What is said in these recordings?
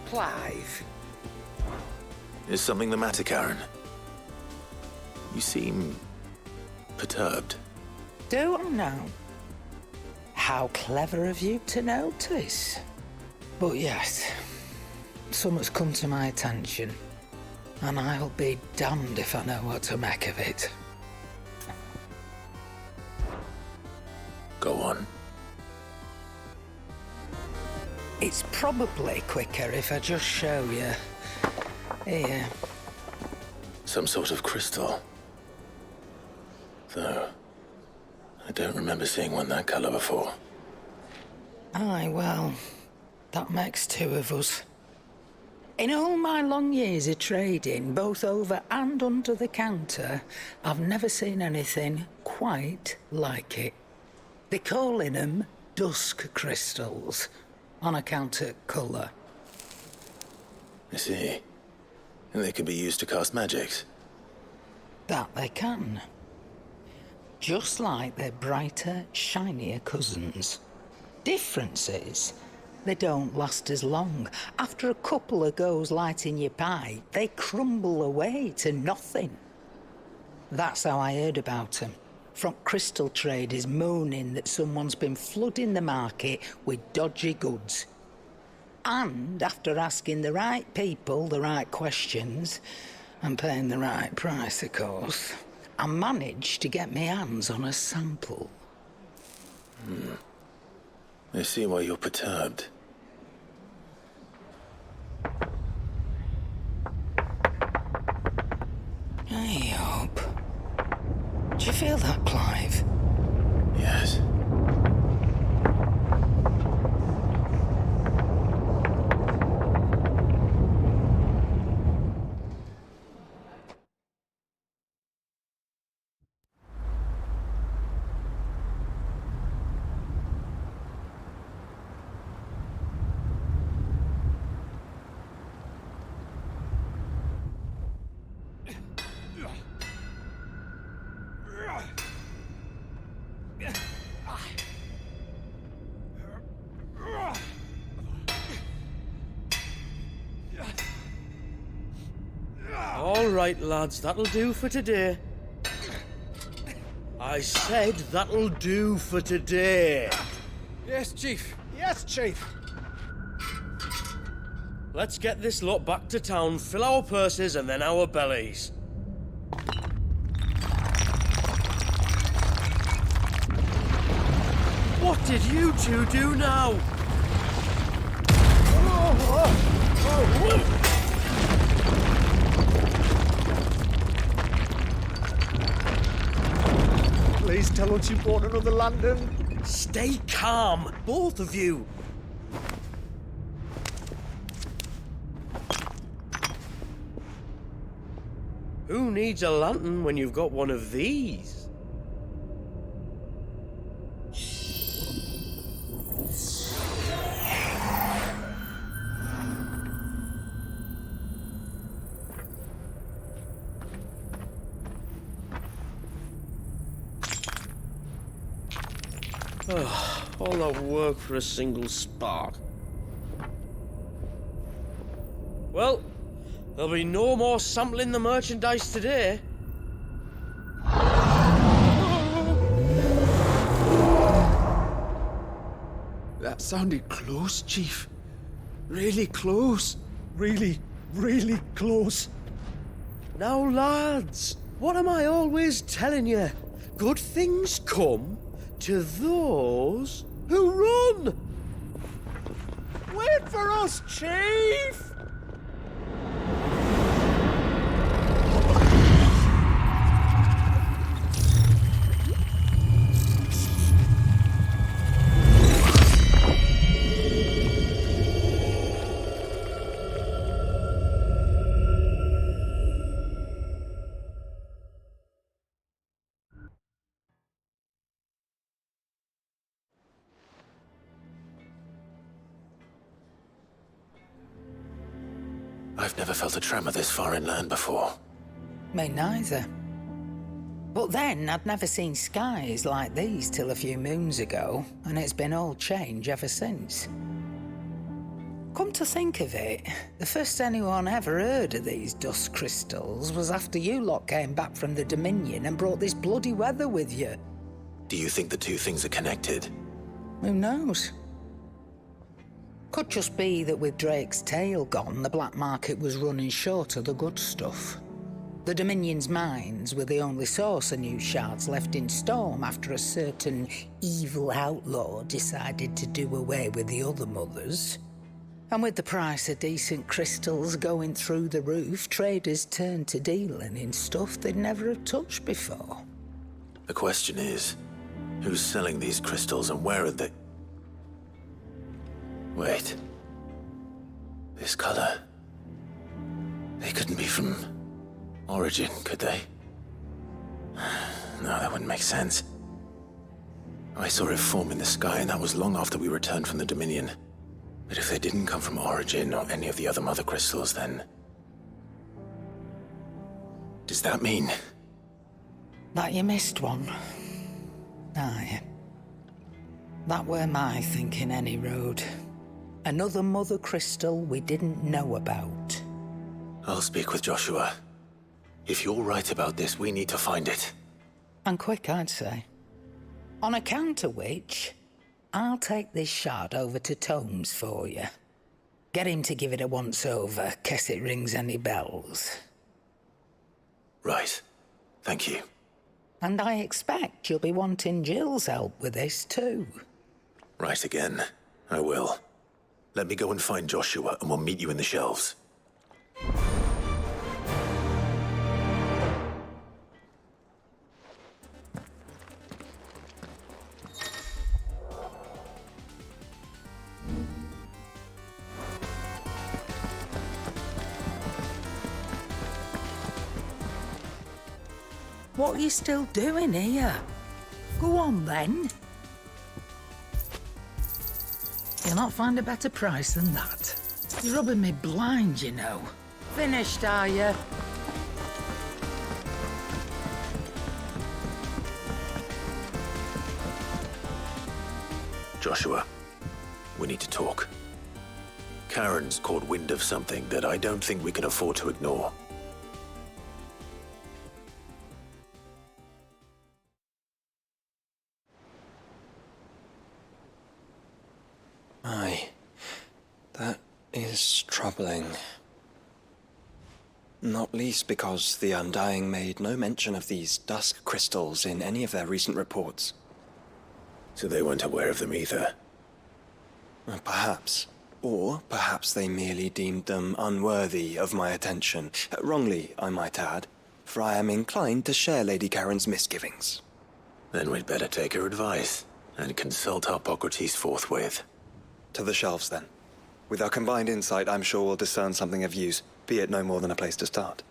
Clive. Is something the matter, Karen? You seem perturbed. Do I now? How clever of you to notice. But yes, something's come to my attention, and I'll be damned if I know what to make of it. Go on. It's probably quicker if I just show you. Here. Some sort of crystal. Though, I don't remember seeing one that color before. Aye, well, that makes two of us. In all my long years of trading, both over and under the counter, I've never seen anything quite like it. They're calling them dusk crystals, on account of colour. I see. And they can be used to cast magics. That they can. Just like their brighter, shinier cousins. Difference is, they don't last as long. After a couple of goes lighting your pie, they crumble away to nothing. That's how I heard about them. From crystal traders moaning that someone's been flooding the market with dodgy goods. And after asking the right people the right questions, and paying the right price, of course, I managed to get my hands on a sample. I see why you're perturbed. I hope. Do you feel that, Clive? Yes. All right, lads, that'll do for today. I said that'll do for today. Yes, Chief. Yes, Chief. Let's get this lot back to town, fill our purses and then our bellies. What did you two do now? Please tell us you bought another lantern. Stay calm, both of you. Who needs a lantern when you've got one of these? All that work for a single spark. Well, there'll be no more sampling the merchandise today. That sounded close, Chief. Really close. Really, really close. Now, lads, what am I always telling you? Good things come to those who run! Wait for us, Chief! I've never felt a tremor this far inland before. Me neither. But then, I'd never seen skies like these till a few moons ago, and it's been all change ever since. Come to think of it, the first anyone ever heard of these dust crystals was after you lot came back from the Dominion and brought this bloody weather with you. Do you think the two things are connected? Who knows? Could just be that with Drake's tail gone, the black market was running short of the good stuff. The Dominion's mines were the only source of new shards left in Storm after a certain evil outlaw decided to do away with the other mothers. And with the price of decent crystals going through the roof, traders turned to dealing in stuff they'd never have touched before. The question is, who's selling these crystals and where are they? Wait. This color. They couldn't be from Origin, could they? No, that wouldn't make sense. I saw it form in the sky, and that was long after we returned from the Dominion. But if they didn't come from Origin or any of the other mother crystals, then... does that mean... that you missed one? Aye. That were my thinking, any road. Another mother crystal we didn't know about. I'll speak with Joshua. If you're right about this, we need to find it. And quick, I'd say. On account of which, I'll take this shard over to Tomes for you. Get him to give it a once-over, case it rings any bells. Right. Thank you. And I expect you'll be wanting Jill's help with this too. Right again. I will. Let me go and find Joshua, and we'll meet you in the shelves. What are you still doing here? Go on then. You'll not find a better price than that. You're rubbing me blind, you know. Finished, are you? Joshua, we need to talk. Karen's caught wind of something that I don't think we can afford to ignore. Aye, that is troubling. Not least because the Undying made no mention of these dusk crystals in any of their recent reports. So they weren't aware of them either. Perhaps. Or perhaps they merely deemed them unworthy of my attention. Wrongly, I might add, for I am inclined to share Lady Karen's misgivings. Then we'd better take her advice and consult Hippocrates forthwith. To the shelves, then. With our combined insight, I'm sure we'll discern something of use, be it no more than a place to start.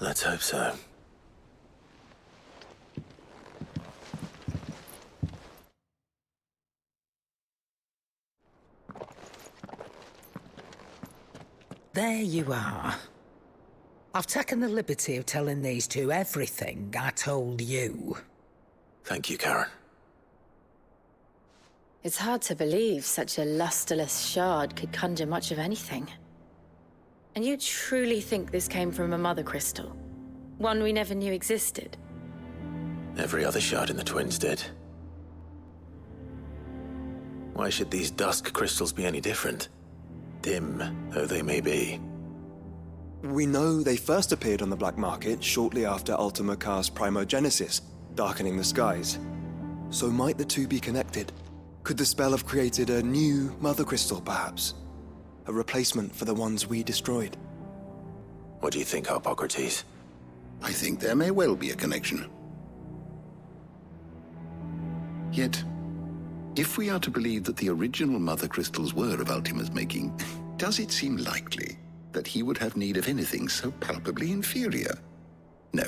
Let's hope so. There you are. I've taken the liberty of telling these two everything I told you. Thank you, Karen. It's hard to believe such a lusterless shard could conjure much of anything. And you truly think this came from a mother crystal? One we never knew existed? Every other shard in the Twins did. Why should these dusk crystals be any different? Dim though they may be. We know they first appeared on the black market shortly after Ultima cast Primogenesis, darkening the skies. So might the two be connected? Could the spell have created a new mother crystal, perhaps? A replacement for the ones we destroyed? What do you think, Hippocrates? I think there may well be a connection. Yet, if we are to believe that the original mother crystals were of Ultima's making, does it seem likely that he would have need of anything so palpably inferior? No.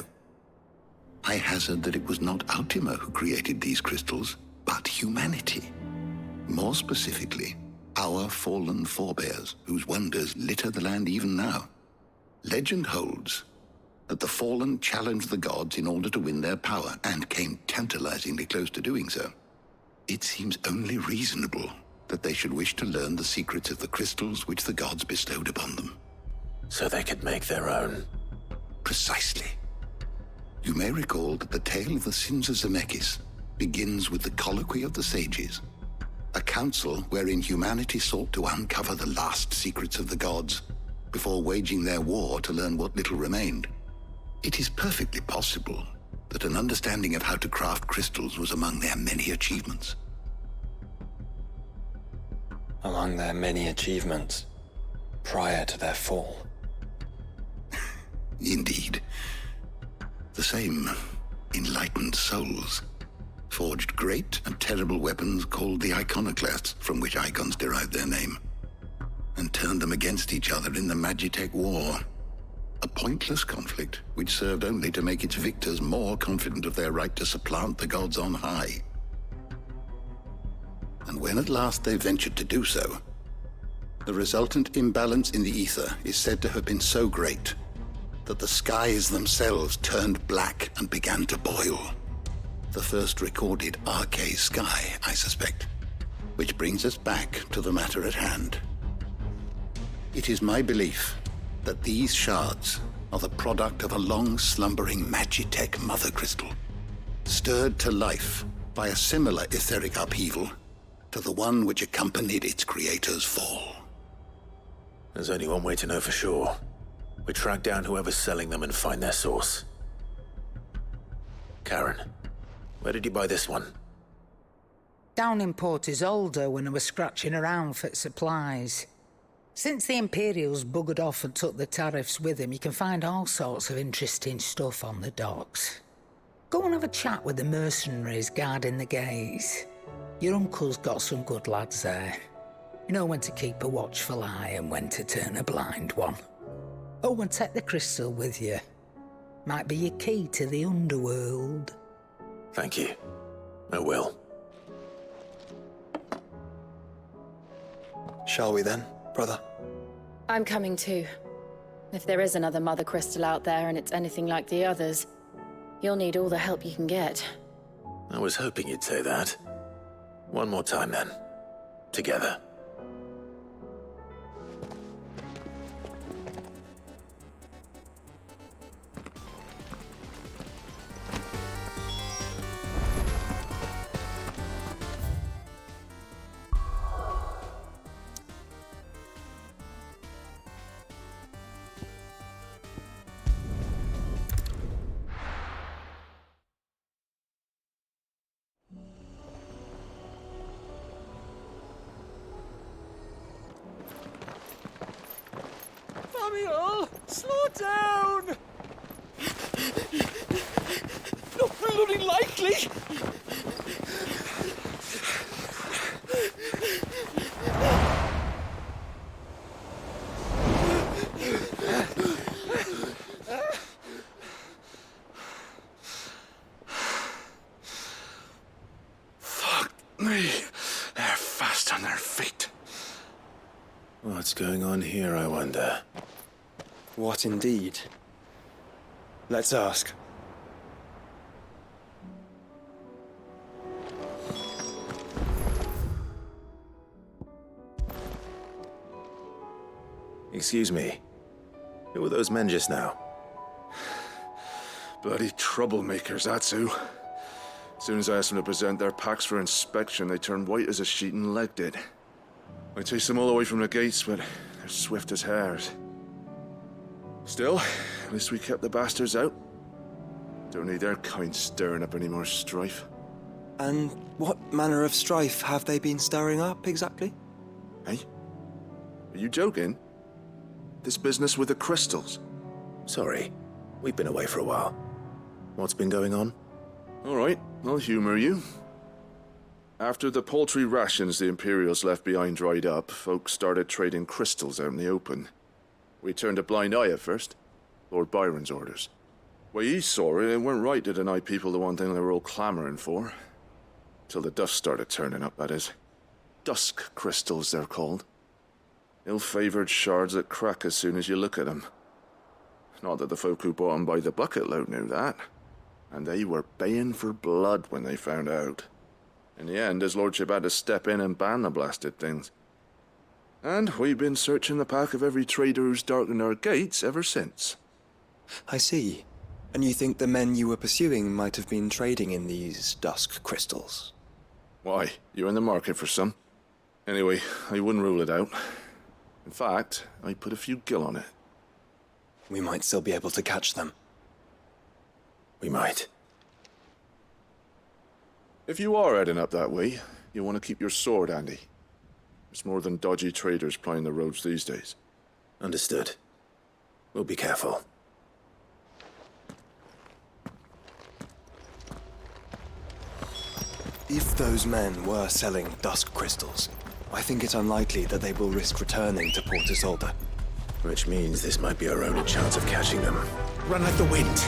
I hazard that it was not Ultima who created these crystals, but humanity. More specifically, our fallen forebears, whose wonders litter the land even now. Legend holds that the fallen challenged the gods in order to win their power, and came tantalizingly close to doing so. It seems only reasonable that they should wish to learn the secrets of the crystals which the gods bestowed upon them. So they could make their own. Precisely. You may recall that the tale of the sins of Zemeckis begins with the Colloquy of the Sages, a council wherein humanity sought to uncover the last secrets of the gods before waging their war to learn what little remained. It is perfectly possible that an understanding of how to craft crystals was among their many achievements. Among their many achievements, prior to their fall. Indeed. The same enlightened souls forged great and terrible weapons called the iconoclasts, from which icons derived their name, and turned them against each other in the Magitech War. A pointless conflict which served only to make its victors more confident of their right to supplant the gods on high. And when at last they ventured to do so, the resultant imbalance in the ether is said to have been so great that the skies themselves turned black and began to boil. The first recorded arcane sky, I suspect. Which brings us back to the matter at hand. It is my belief that these shards are the product of a long-slumbering Magitech mother crystal, stirred to life by a similar etheric upheaval to the one which accompanied its creator's fall. There's only one way to know for sure. We track down whoever's selling them and find their source. Karen, where did you buy this one? Down in Port Isolde when I was scratching around for supplies. Since the Imperials buggered off and took the tariffs with them, you can find all sorts of interesting stuff on the docks. Go and have a chat with the mercenaries guarding the gates. Your uncle's got some good lads there. You know when to keep a watchful eye and when to turn a blind one. Oh, and take the crystal with you. Might be your key to the underworld. Thank you. I will. Shall we then, brother? I'm coming too. If there is another mother crystal out there and it's anything like the others, you'll need all the help you can get. I was hoping you'd say that. One more time then. Together. Samuel, slow down! Not bloody likely! Fuck me. They're fast on their feet. What's going on here, I wonder? What indeed? Let's ask. Excuse me. Who were those men just now? Bloody troublemakers, that's who. As soon as I asked them to present their packs for inspection, they turned white as a sheet and legged it. I chased them all the way from the gates, but they're swift as hares. Still, at least we kept the bastards out. Don't need their kind stirring up any more strife. And what manner of strife have they been stirring up, exactly? Hey? Are you joking? This business with the crystals? Sorry. We've been away for a while. What's been going on? All right, I'll humor you. After the paltry rations the Imperials left behind dried up, folks started trading crystals out in the open. We turned a blind eye at first. Lord Byron's orders. Way he saw it, it weren't right to deny people the one thing they were all clamoring for. Till the dust started turning up, that is. Dusk crystals, they're called. Ill-favored shards that crack as soon as you look at them. Not that the folk who bought them by the bucket load knew that. And they were baying for blood when they found out. In the end, his lordship had to step in and ban the blasted things. And we've been searching the pack of every trader who's darkened our gates ever since. I see. And you think the men you were pursuing might have been trading in these dusk crystals? Why, you're in the market for some. Anyway, I wouldn't rule it out. In fact, I put a few gil on it. We might still be able to catch them. We might. If you are heading up that way, you want to keep your sword handy. There's more than dodgy traders plying the roads these days. Understood. We'll be careful. If those men were selling dusk crystals, I think it's unlikely that they will risk returning to Port Isolde. Which means this might be our only chance of catching them. Run like the wind!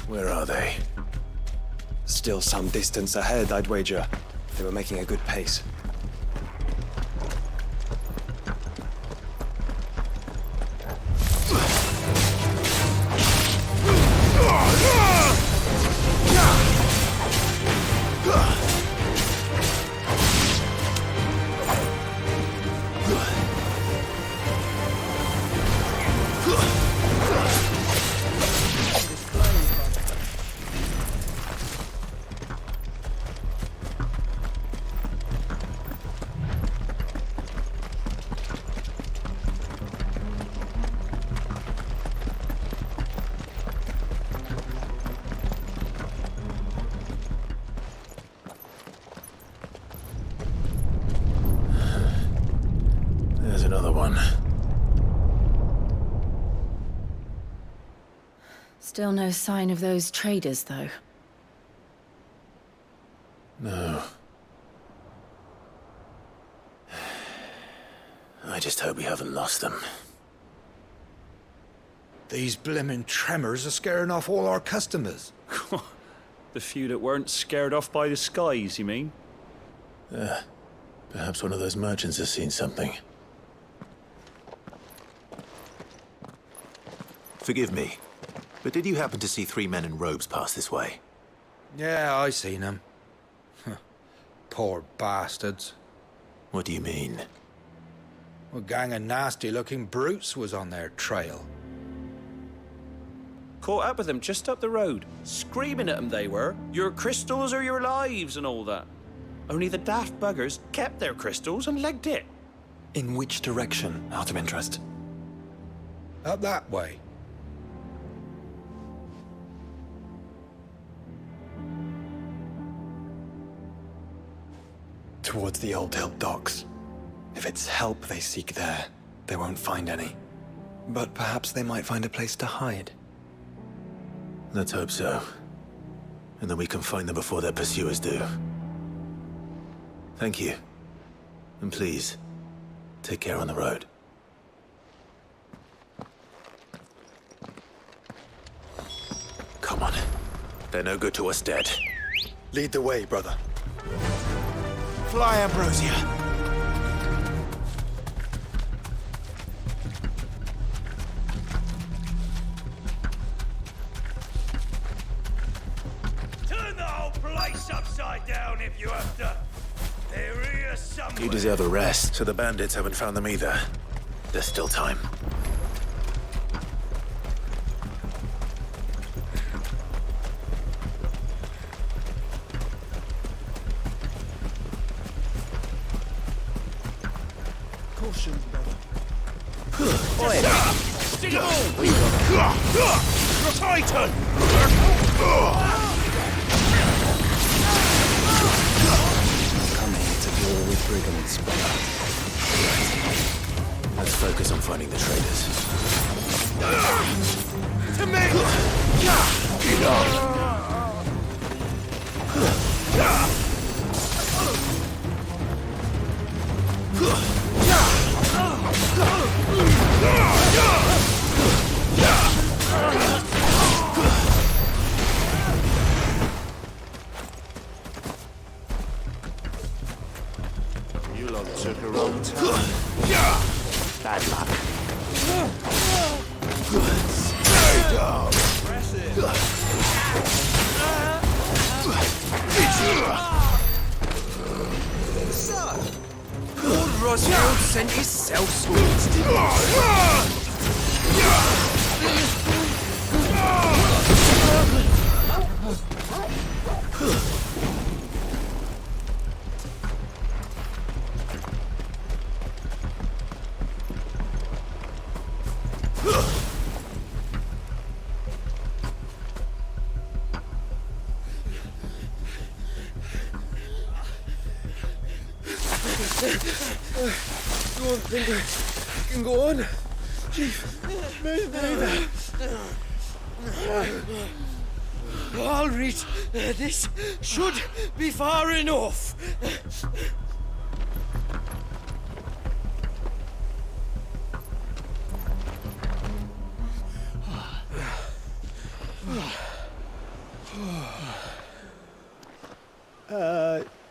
Where are they? Still some distance ahead, I'd wager. They were making a good pace. There's another one. Still no sign of those traders, though. No. I just hope we haven't lost them. These blimmin' tremors are scaring off all our customers. The few that weren't scared off by the skies, you mean? Perhaps one of those merchants has seen something. Forgive me, but did you happen to see 3 men in robes pass this way? Yeah, I seen them. Poor bastards. What do you mean? A gang of nasty-looking brutes was on their trail. Caught up with them just up the road, screaming at them they were. Your crystals are your lives and all that. Only the daft buggers kept their crystals and legged it. In which direction, out of interest? Up that way. Towards the Old Hill docks. If it's help they seek there, they won't find any. But perhaps they might find a place to hide. Let's hope so. And then we can find them before their pursuers do. Thank you. And please, take care on the road. Come on. They're no good to us dead. Lead the way, brother. Fly, Ambrosia! Turn the whole place upside down if you have to. They're here somewhere. You deserve a rest, so the bandits haven't found them either. There's still time. Caution, brother. Titan! Come here to deal with brigands, brother. Let's focus on finding the traders. To me! Get up! You lot took a wrong turn. Bad luck. Stay down! Press it! Lord Rosfield sent his sellswords, didn't he? Don't think I can go on. Chief, maybe. I'll read. This should be far enough.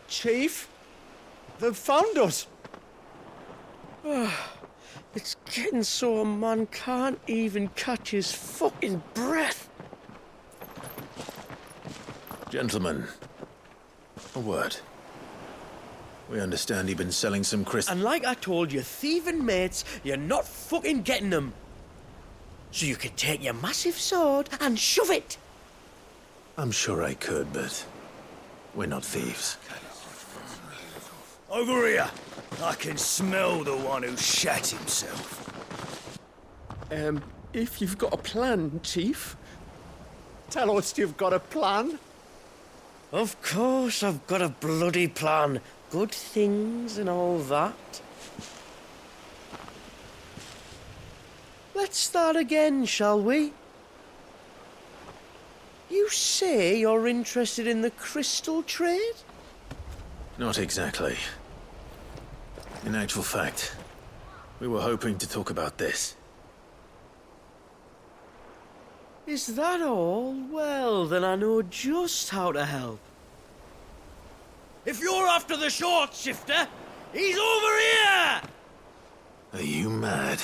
Chief? They've found us. It's getting so a man can't even catch his fucking breath. Gentlemen, a word. We understand you've been selling some crystals. And like I told your thieving mates, you're not fucking getting them. So you can take your massive sword and shove it. I'm sure I could, but we're not thieves. Over here! I can smell the one who shat himself. If you've got a plan, Chief, tell us you've got a plan. Of course I've got a bloody plan. Good things and all that. Let's start again, shall we? You say you're interested in the crystal trade? Not exactly. In actual fact, we were hoping to talk about this. Is that all? Well, then I know just how to help. If you're after the short shifter, he's over here! Are you mad?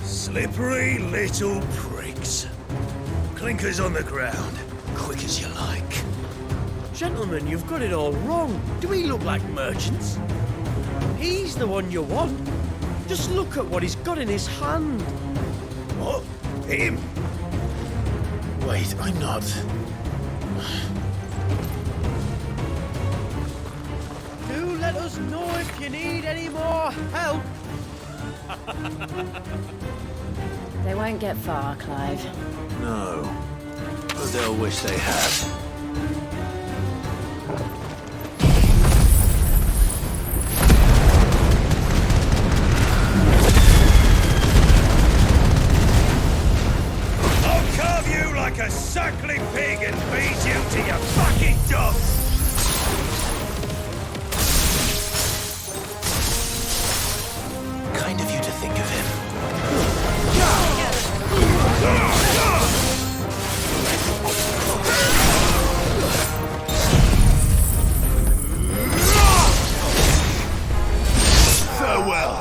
Slippery little pricks. Clinkers on the ground, quick as you like. Gentlemen, you've got it all wrong. Do we look like merchants? He's the one you want. Just look at what he's got in his hand. What? Him? Wait, I'm not. Do let us know if you need any more help. They won't get far, Clive. No. But they'll wish they had. I'll carve you like a suckling pig and beat you to your fucking dog! Kind of you to think of him. Farewell!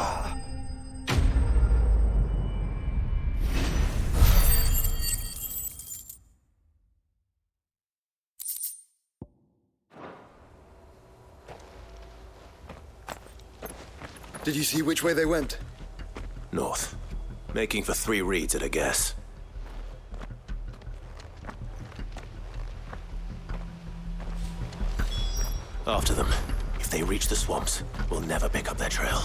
Did you see which way they went? North. Making for 3 reads at a guess. After them. If they reach the swamps, we'll never pick up their trail.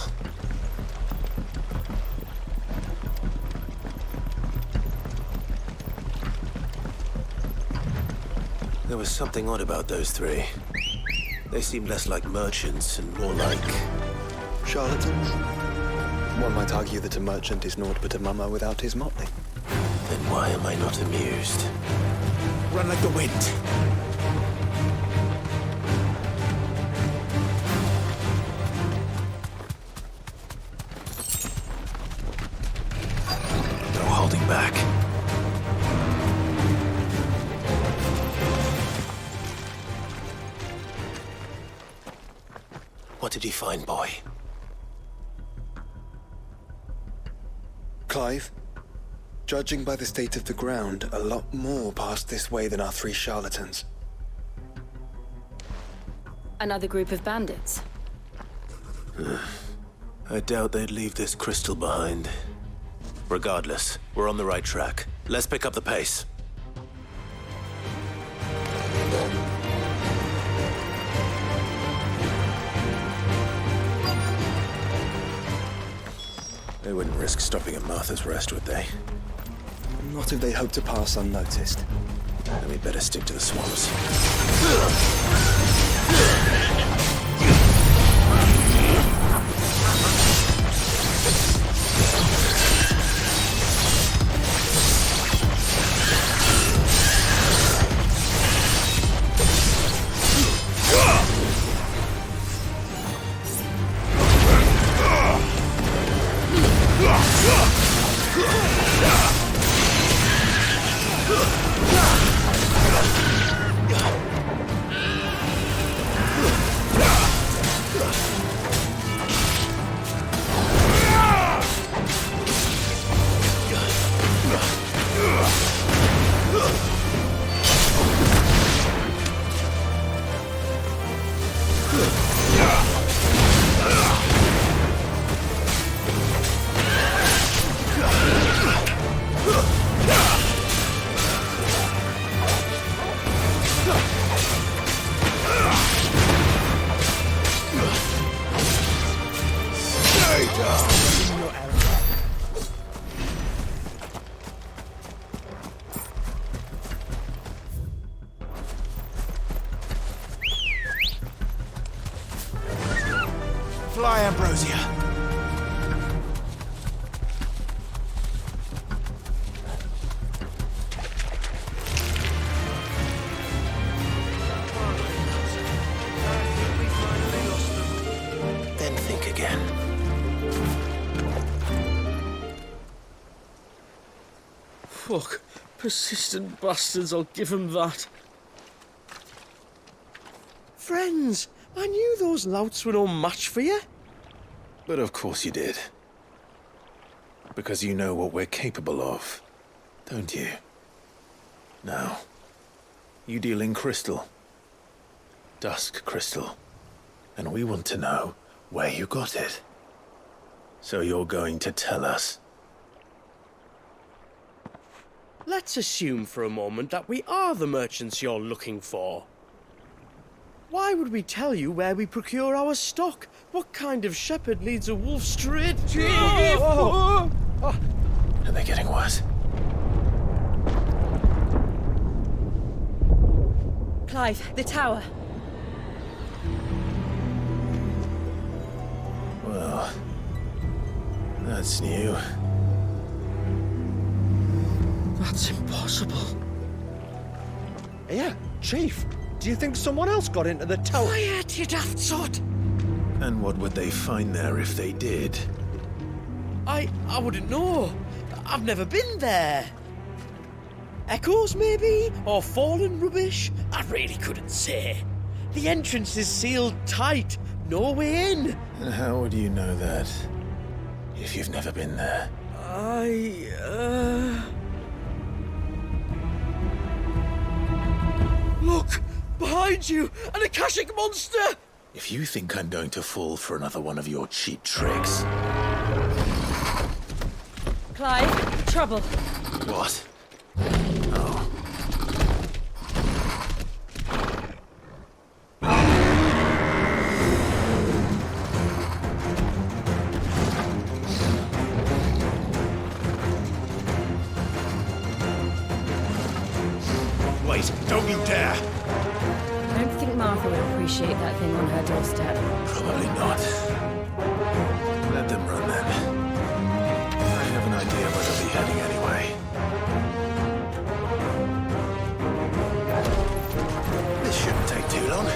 There was something odd about those 3. They seemed less like merchants and more like... Charlatans? One might argue that a merchant is naught but a mummer without his motley. Then why am I not amused? Run like the wind! No holding back. What did you find, boy? Clive, judging by the state of the ground, a lot more passed this way than our 3 charlatans. Another group of bandits. I doubt they'd leave this crystal behind. Regardless, we're on the right track. Let's pick up the pace. They wouldn't risk stopping at Martha's Rest, would they? Not if they hope to pass unnoticed. Then we'd better stick to the swamps. Fly, Ambrosia. Then think again. Fuck. Persistent bastards, I'll give them that. Friends, I knew those louts were no match for you. But of course you did. Because you know what we're capable of, don't you? Now, you deal in crystal. Dusk crystal. And we want to know where you got it. So you're going to tell us. Let's assume for a moment that we are the merchants you're looking for. Why would we tell you where we procure our stock? What kind of shepherd leads a wolf straight? Are they getting worse? Clive, the tower. Well, that's new. That's impossible. Yeah, Chief. Do you think someone else got into the tower? Quiet, you daft sot! And what would they find there if they did? I wouldn't know. I've never been there. Echoes, maybe? Or fallen rubbish? I really couldn't say. The entrance is sealed tight. No way in. And how would you know that? If you've never been there? Look! Behind you! An Akashic monster! If you think I'm going to fall for another one of your cheap tricks... Clive, trouble. What? Oh. Wait, don't you dare! I don't think Martha would appreciate that thing on her doorstep. Probably not. Let them run then. I have an idea where they'll be heading anyway. This shouldn't take too long.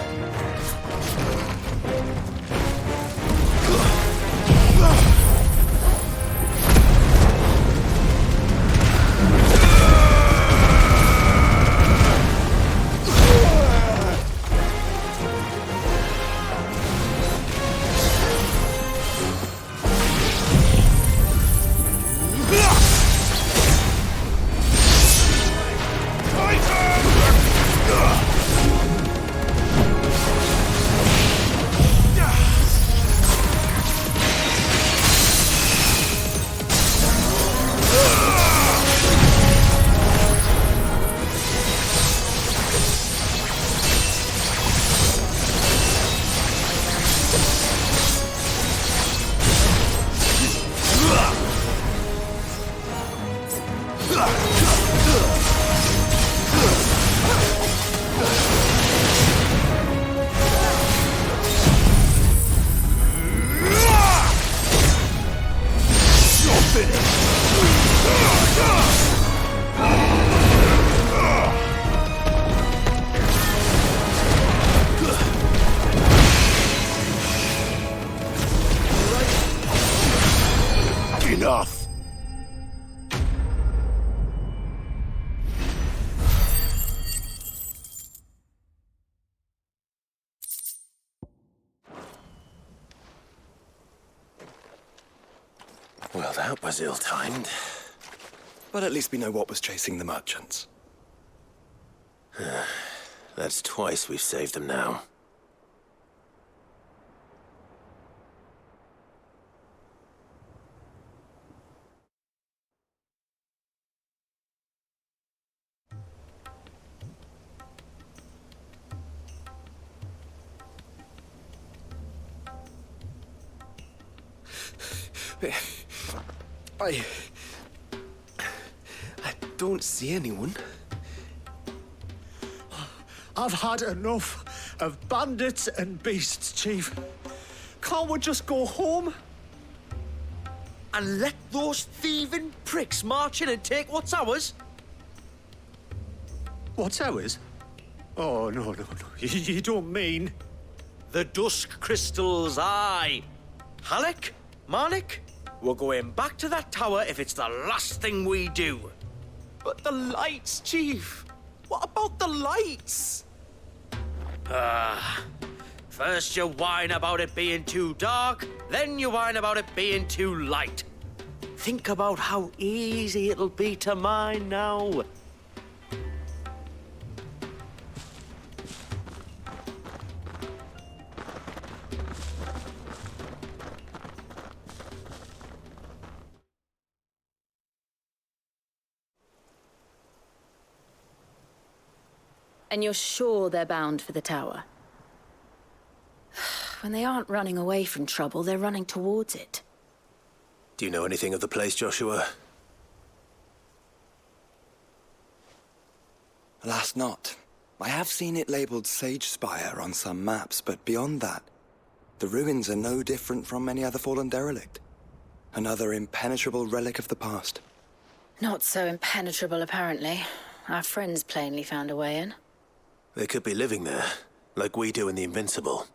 Well, that was ill-timed. But at least we know what was chasing the merchants. That's twice we've saved them now. I don't see anyone. I've had enough of bandits and beasts, Chief. Can't we just go home? And let those thieving pricks march in and take what's ours? What's ours? Oh, no. You don't mean... The dusk crystals, aye. Halleck, Marnik, we're going back to that tower if it's the last thing we do. But the lights, Chief! What about the lights? First you whine about it being too dark, then you whine about it being too light. Think about how easy it'll be to mine now. And you're sure they're bound for the tower? When they aren't running away from trouble, they're running towards it. Do you know anything of the place, Joshua? Alas, not. I have seen it labelled Sage Spire on some maps, but beyond that, the ruins are no different from any other fallen derelict. Another impenetrable relic of the past. Not so impenetrable, apparently. Our friends plainly found a way in. They could be living there, like we do in the Invincible.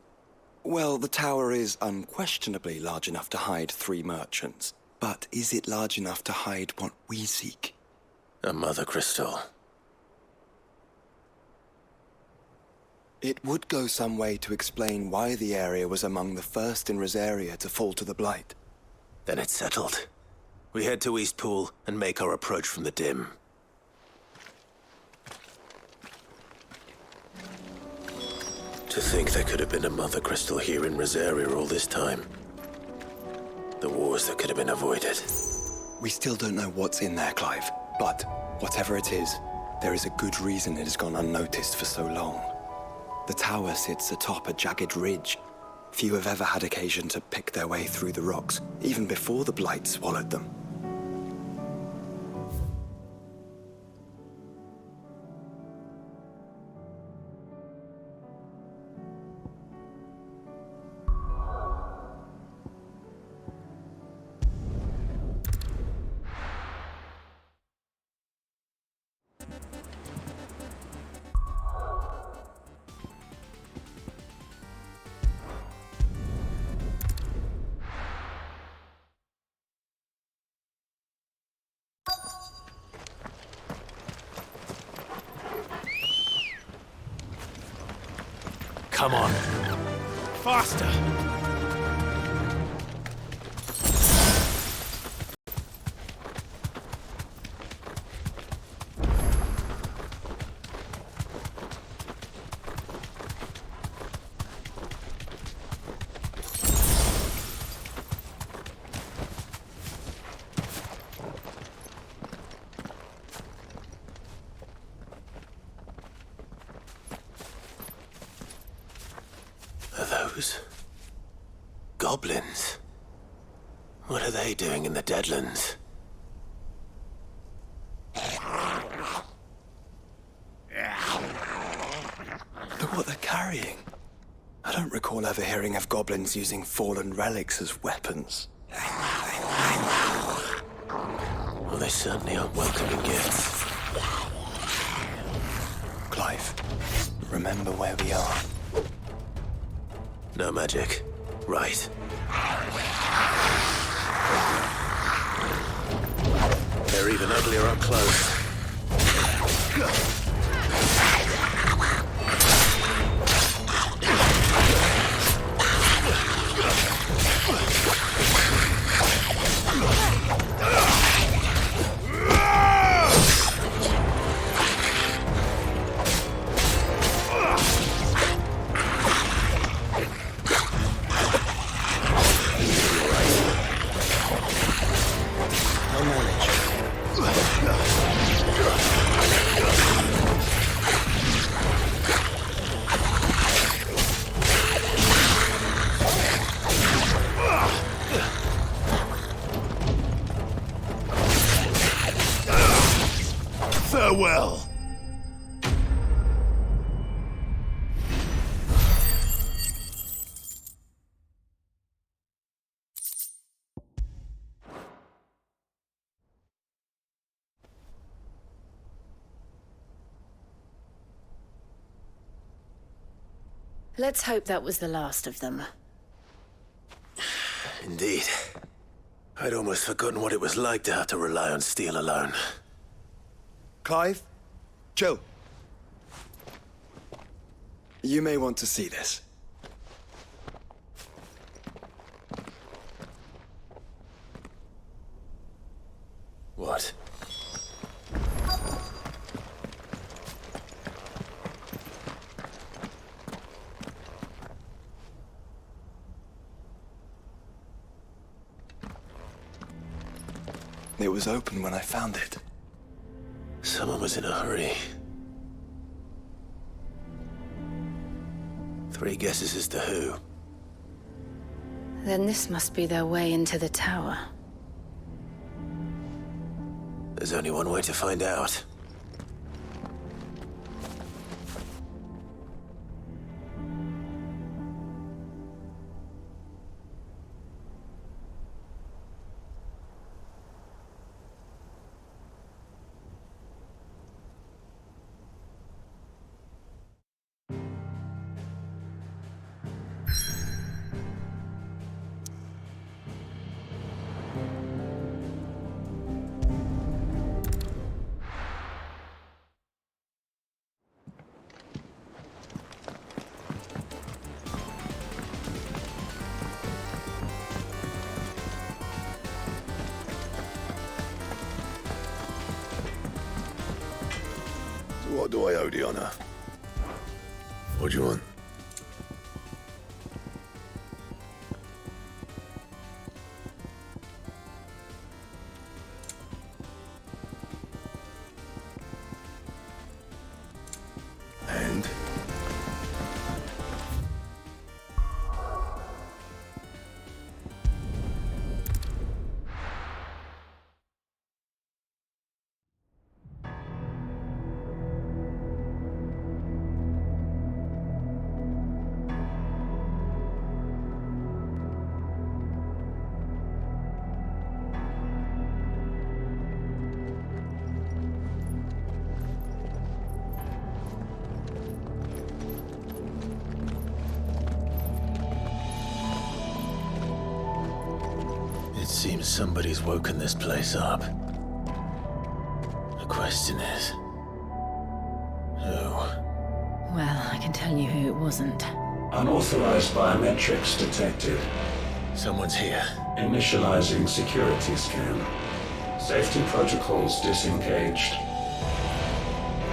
Well, the tower is unquestionably large enough to hide 3 merchants. But is it large enough to hide what we seek? A mother crystal. It would go some way to explain why the area was among the first in Rosaria to fall to the Blight. Then it's settled. We head to Eastpool and make our approach from the dim. To think there could have been a mother crystal here in Rosaria all this time. The wars that could have been avoided. We still don't know what's in there, Clive. But whatever it is, there is a good reason it has gone unnoticed for so long. The tower sits atop a jagged ridge. Few have ever had occasion to pick their way through the rocks, even before the Blight swallowed them. Come on. Faster! Goblins? What are they doing in the Deadlands? Look what they're carrying. I don't recall ever hearing of goblins using fallen relics as weapons. Well, they certainly aren't welcoming gifts. Clive, remember where we are. No magic. Right. They're even uglier up close. Farewell. Let's hope that was the last of them. Indeed. I'd almost forgotten what it was like to have to rely on steel alone. Clive, chill. You may want to see this. What? It was open when I found it. Someone was in a hurry. 3 guesses as to who. Then this must be their way into the tower. There's only one way to find out. What do I owe the honor? What do you want? And? It seems somebody's woken this place up. The question is... who? Well, I can tell you who it wasn't. Unauthorized biometrics detected. Someone's here. Initializing security scan. Safety protocols disengaged.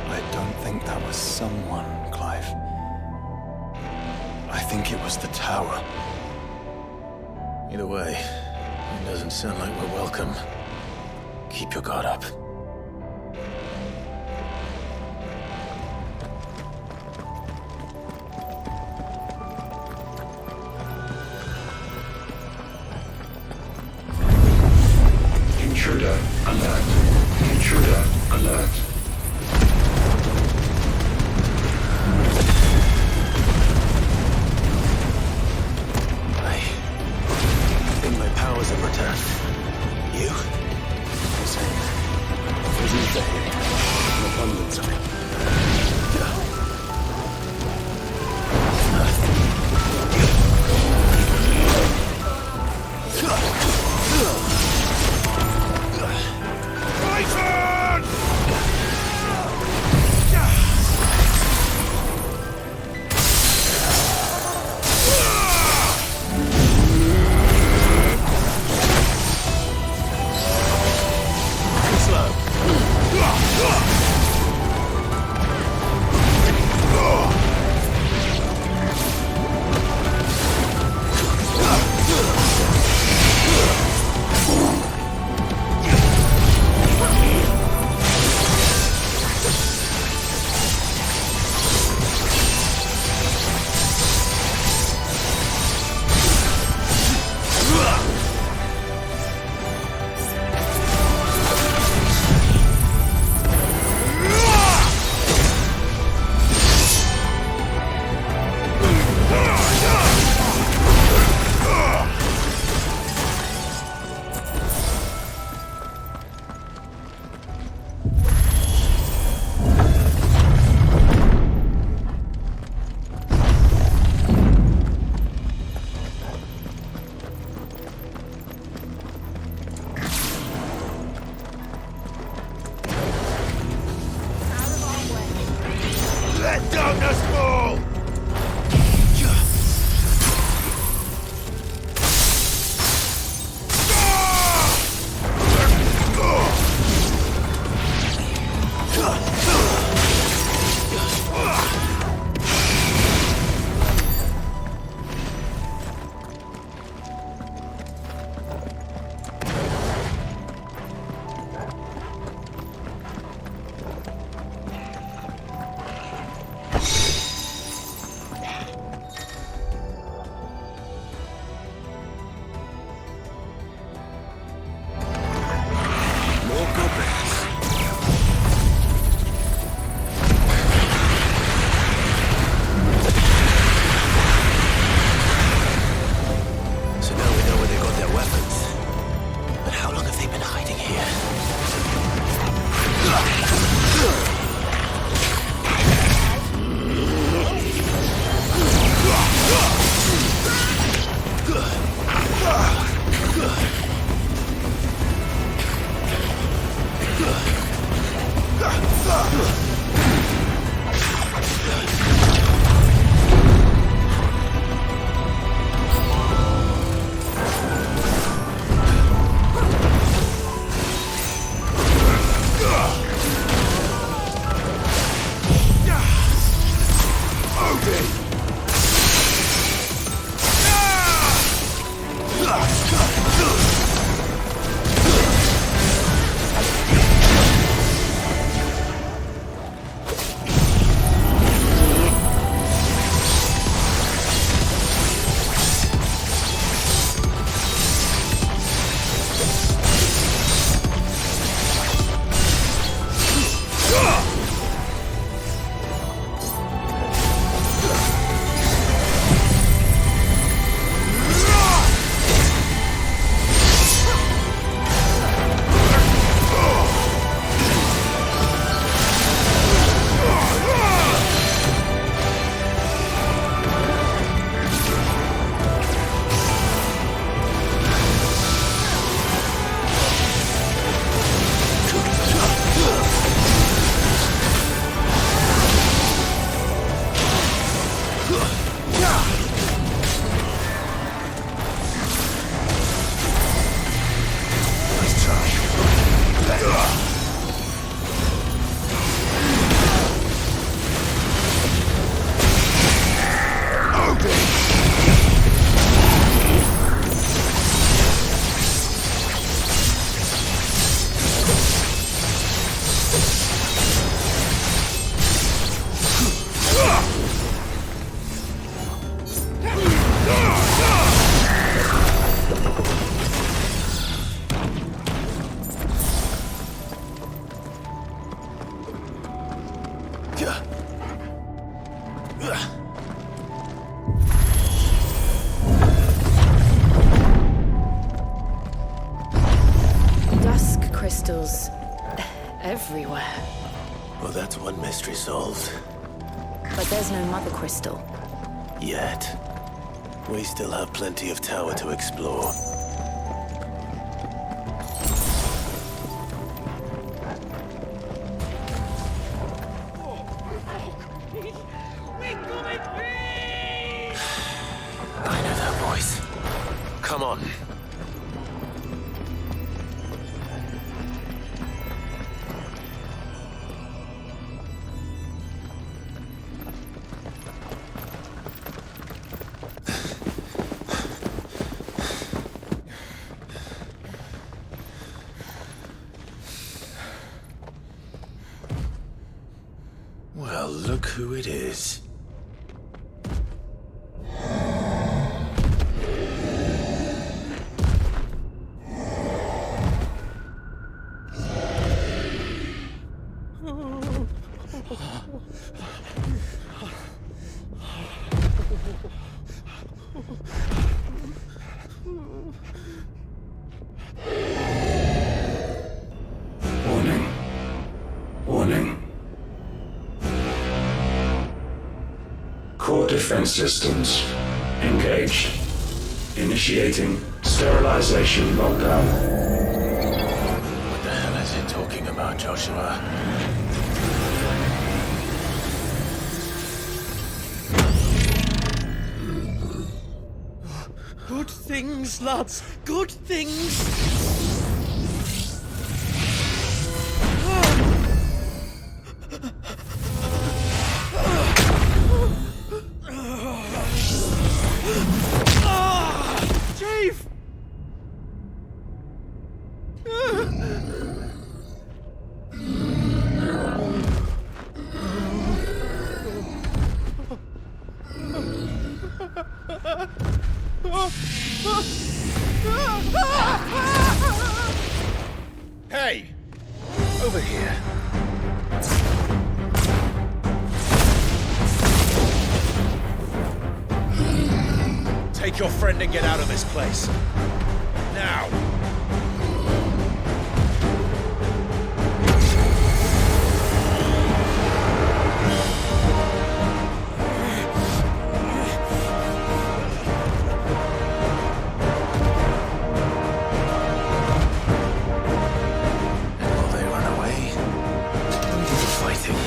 I don't think that was someone, Clive. I think it was the tower. Either way, it doesn't sound like we're welcome. Keep your guard up. Intruder alert. Intruder alert. I think my powers have returned. You? Same. There's ether here. An abundance of it. Dusk crystals everywhere. Well, that's one mystery solved. But there's no mother crystal. Yet. We still have plenty of tower to explore. I know that voice. Come on. Well, look who it is. Warning. Warning. Core defense systems engaged. Initiating sterilization lockdown. What the hell is it talking about, Joshua? Good things, lads. Good things. Chief! Hey! Over here. Take your friend and get out of this place. Now! And will they run away? We do the fighting.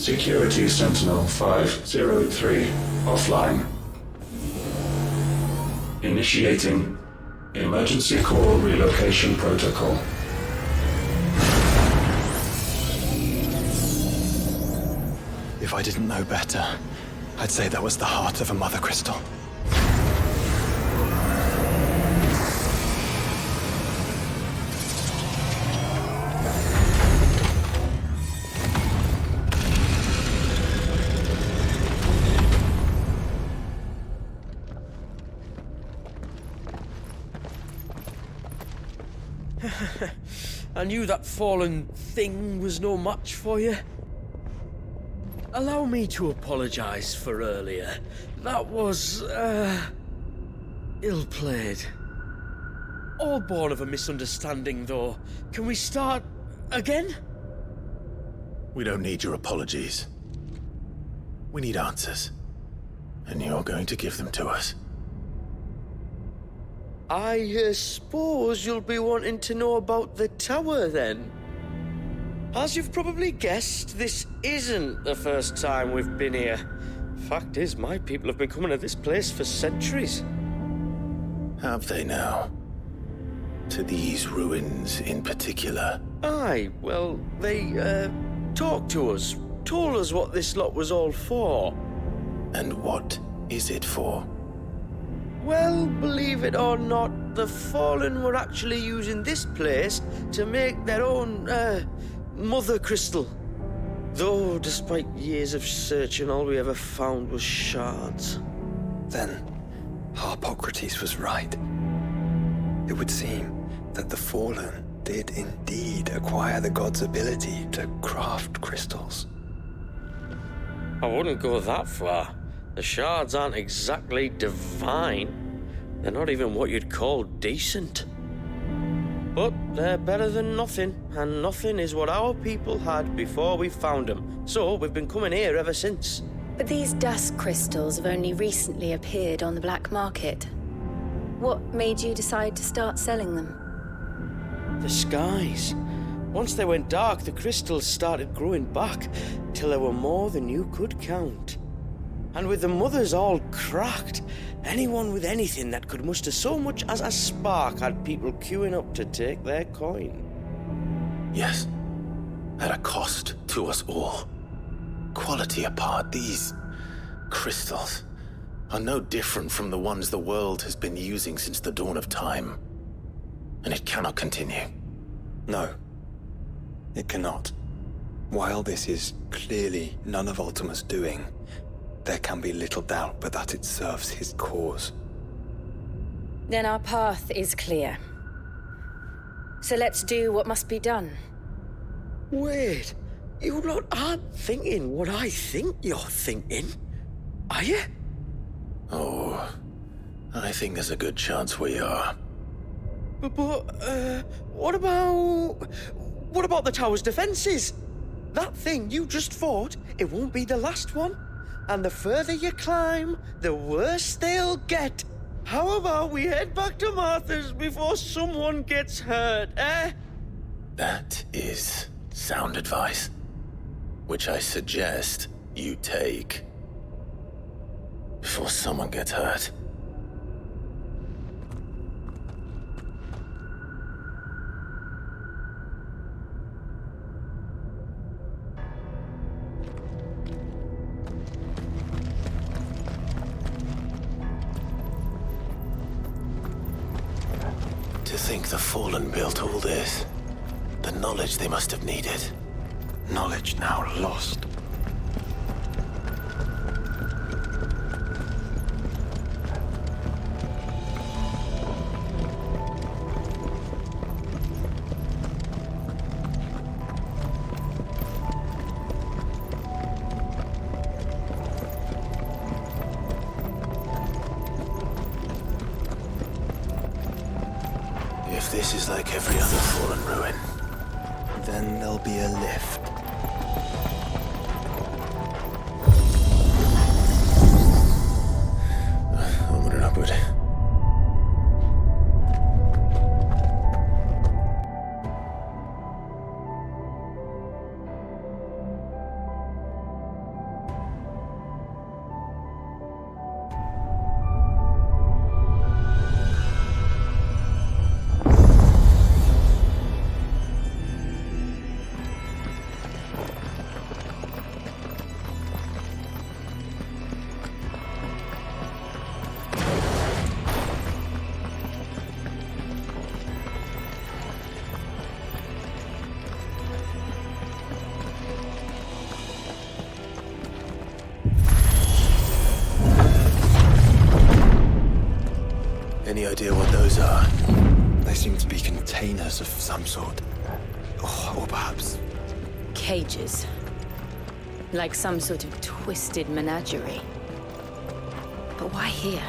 Security Sentinel 503 offline. Initiating Emergency Core Relocation Protocol. If I didn't know better, I'd say that was the heart of a Mother Crystal. I knew that fallen thing was no match for you. Allow me to apologize for earlier. That was, ill-played. All born of a misunderstanding, though. Can we start again? We don't need your apologies. We need answers. And you're going to give them to us. I suppose you'll be wanting to know about the tower, then? As you've probably guessed, this isn't the first time we've been here. Fact is, my people have been coming to this place for centuries. Have they now? To these ruins in particular? Aye, well, they, talked to us, told us what this lot was all for. And what is it for? Well, believe it or not, the Fallen were actually using this place to make their own, Mother Crystal. Though, despite years of searching, all we ever found was shards. Then, Harpocrates was right. It would seem that the Fallen did indeed acquire the god's ability to craft crystals. I wouldn't go that far. The shards aren't exactly divine. They're not even what you'd call decent. But they're better than nothing, and nothing is what our people had before we found them. So we've been coming here ever since. But these dust crystals have only recently appeared on the black market. What made you decide to start selling them? The skies. Once they went dark, the crystals started growing back, till there were more than you could count. And with the mothers all cracked, anyone with anything that could muster so much as a spark had people queuing up to take their coin. Yes, at a cost to us all. Quality apart, these crystals are no different from the ones the world has been using since the dawn of time. And it cannot continue. No, it cannot. While this is clearly none of Ultima's doing, there can be little doubt but that it serves his cause. Then our path is clear. So let's do what must be done. Wait, you lot aren't thinking what I think you're thinking, are you? Oh, I think there's a good chance we are. But what about the tower's defenses? That thing you just fought, it won't be the last one. And the further you climb, the worse they'll get. How about we head back to Martha's before someone gets hurt, eh? That is sound advice, which I suggest you take before someone gets hurt. To think the Fallen built all this. The knowledge they must have needed. Knowledge now lost. If this is like every other Fallen ruin, then there'll be a lift. Onward and upward. Any idea what those are? They seem to be containers of some sort. Or perhaps... Cages. Like some sort of twisted menagerie. But why here?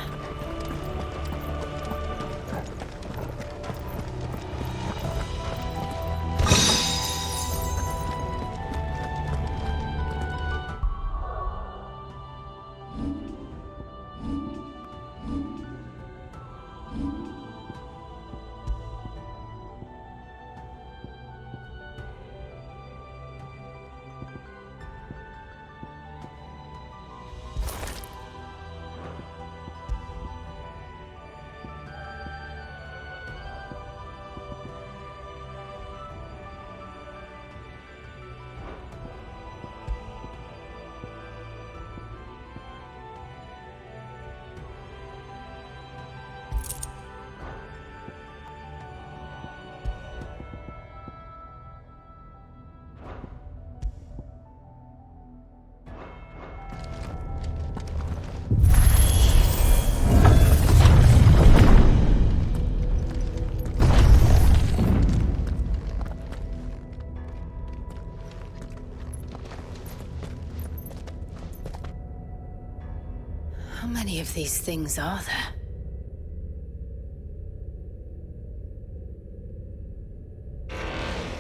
How many of these things are there?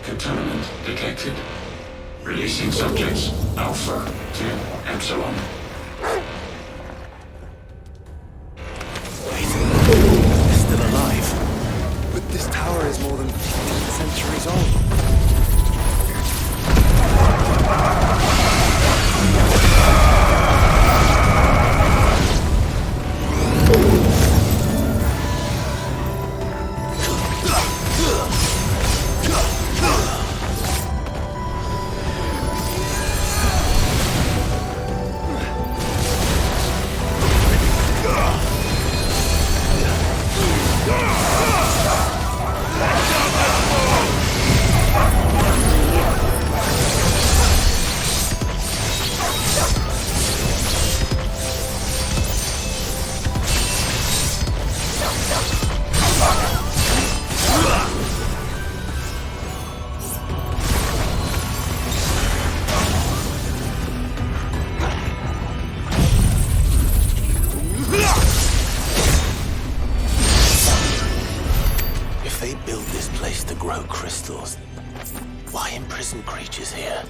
Contaminant detected. Releasing subjects Alpha to Epsilon. They're still alive. But this tower is more than 15 centuries old. Why imprison creatures here?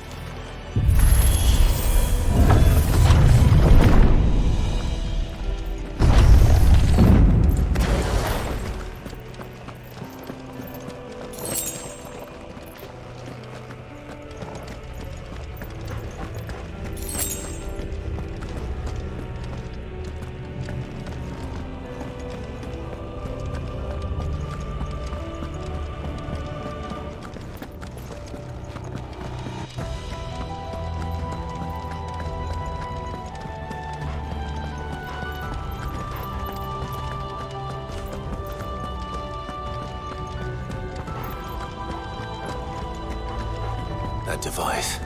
That device.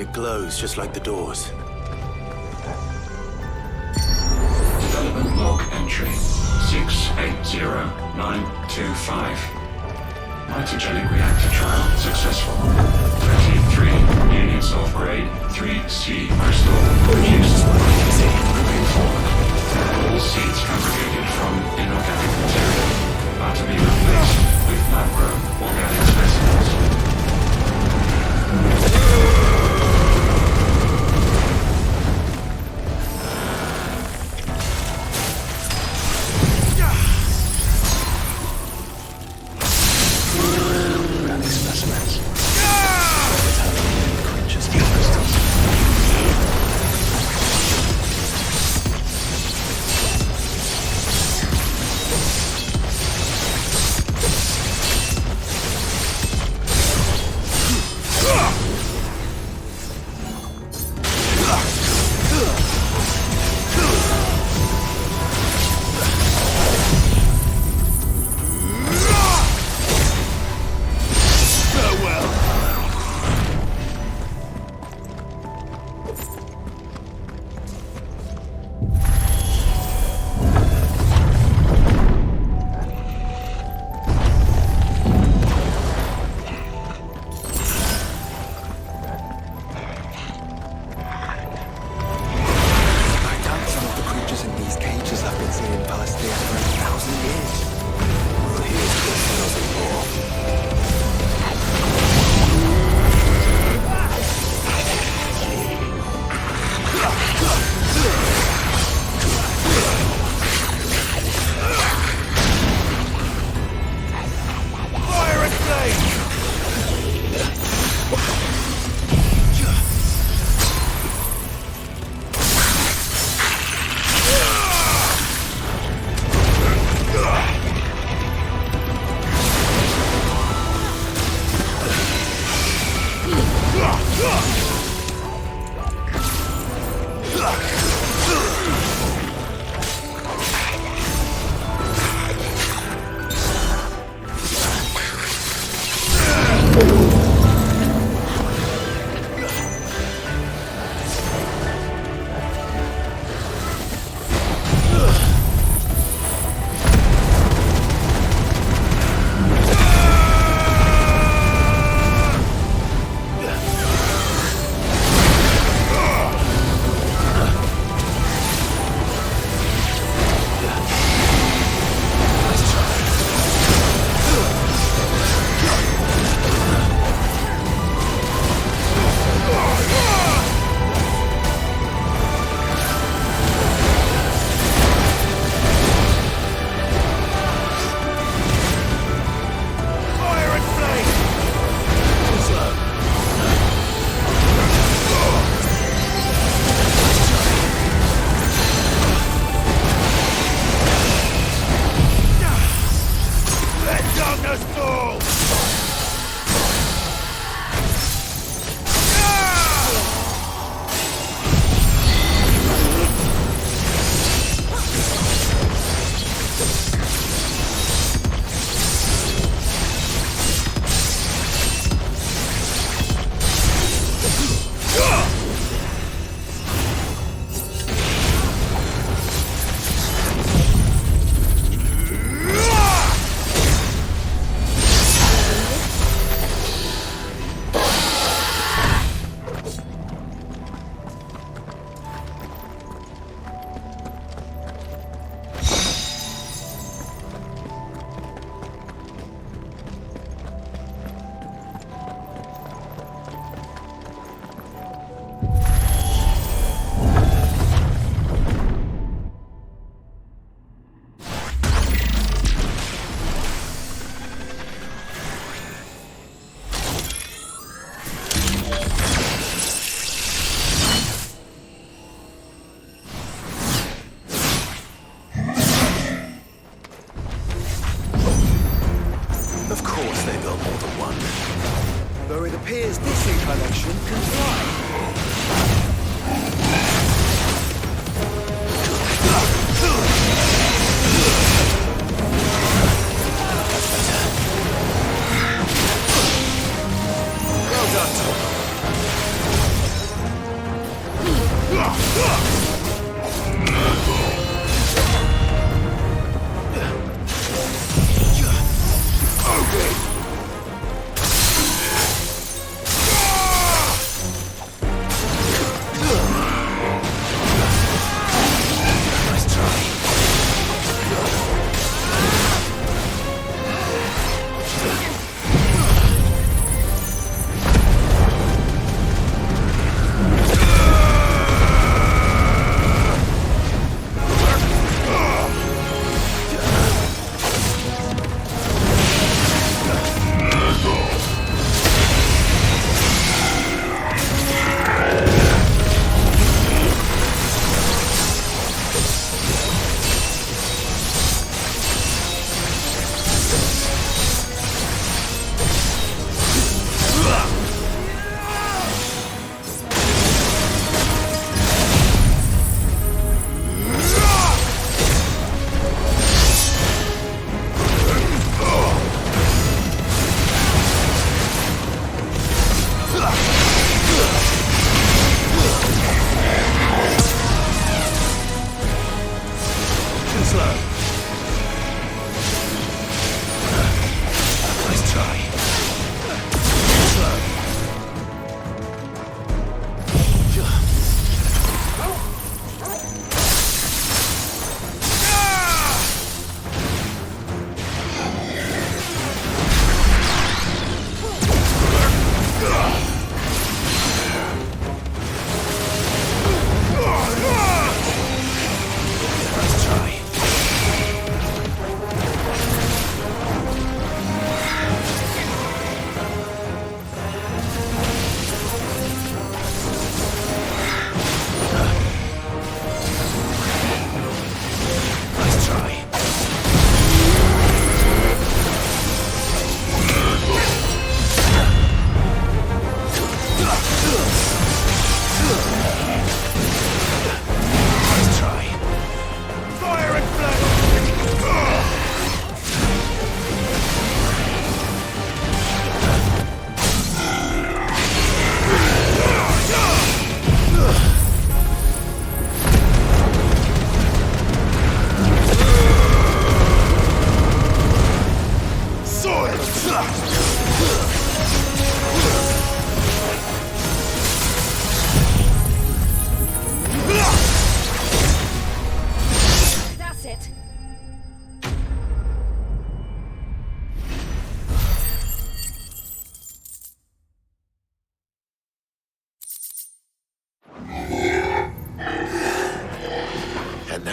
It glows just like the doors. Development log entry 680925. Mitogenic reactor trial successful. 33 units of grade 3C crystal produced. Moving forward. All seeds fabricated from inorganic material are to be replaced with lab-grown organic specimens. Organic specimens. So it appears this incarnation can fly. Well done,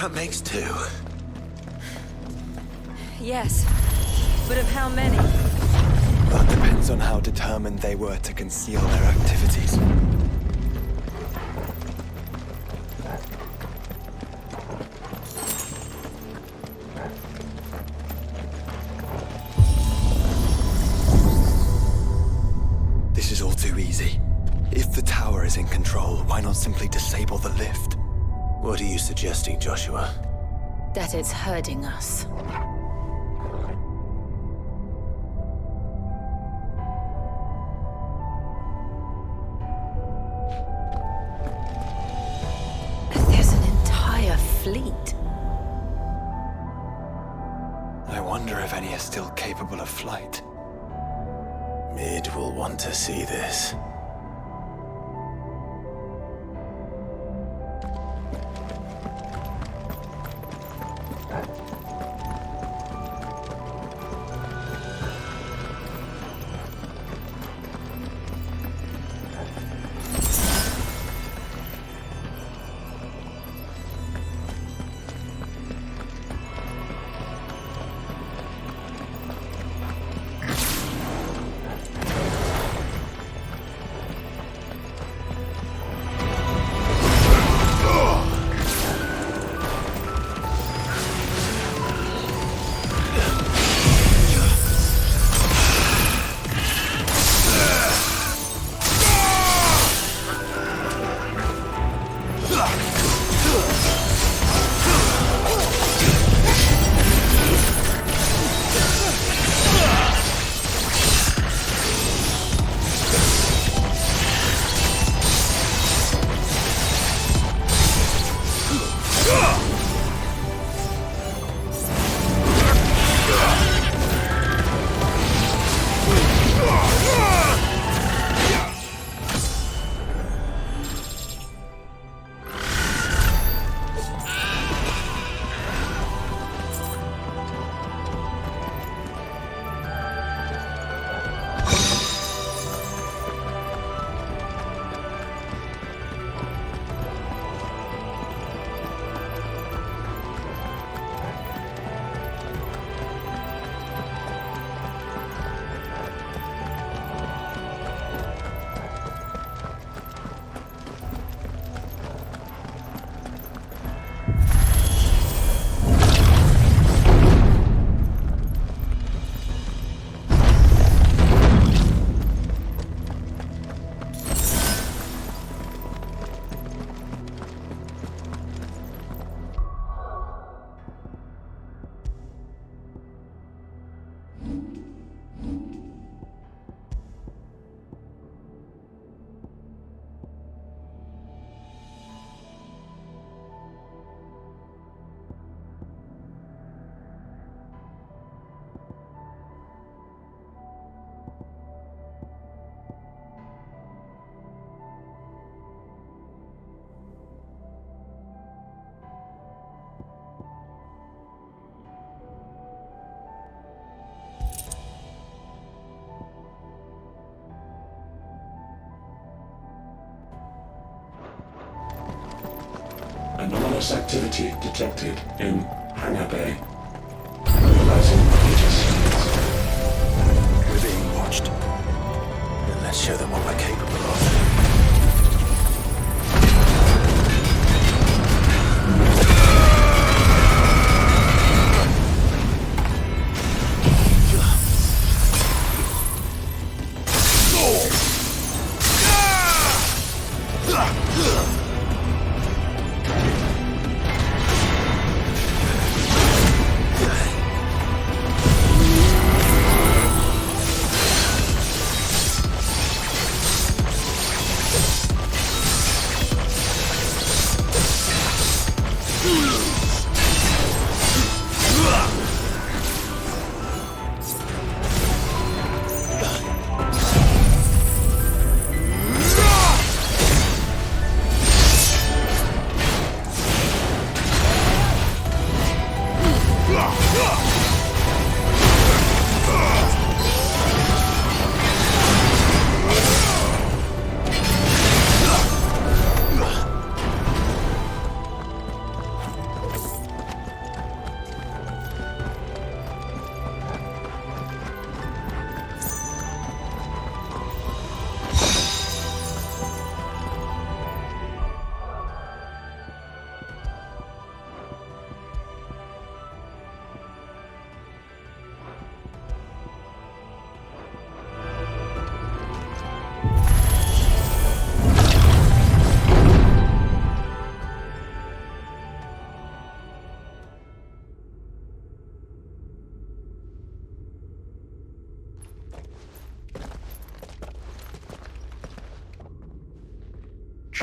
That makes two. Yes, but of how many? That depends on how determined they were to conceal their activities. This is all too easy. If the tower is in control, why not simply disable the lift? What are you suggesting, Joshua? That it's hurting us. There's an entire fleet. I wonder if any are still capable of flight. Mid will want to see this. Anomalous activity detected in Hangar Bay. Mobilizing Aegis units. We're being watched. Then let's show them what we're capable of.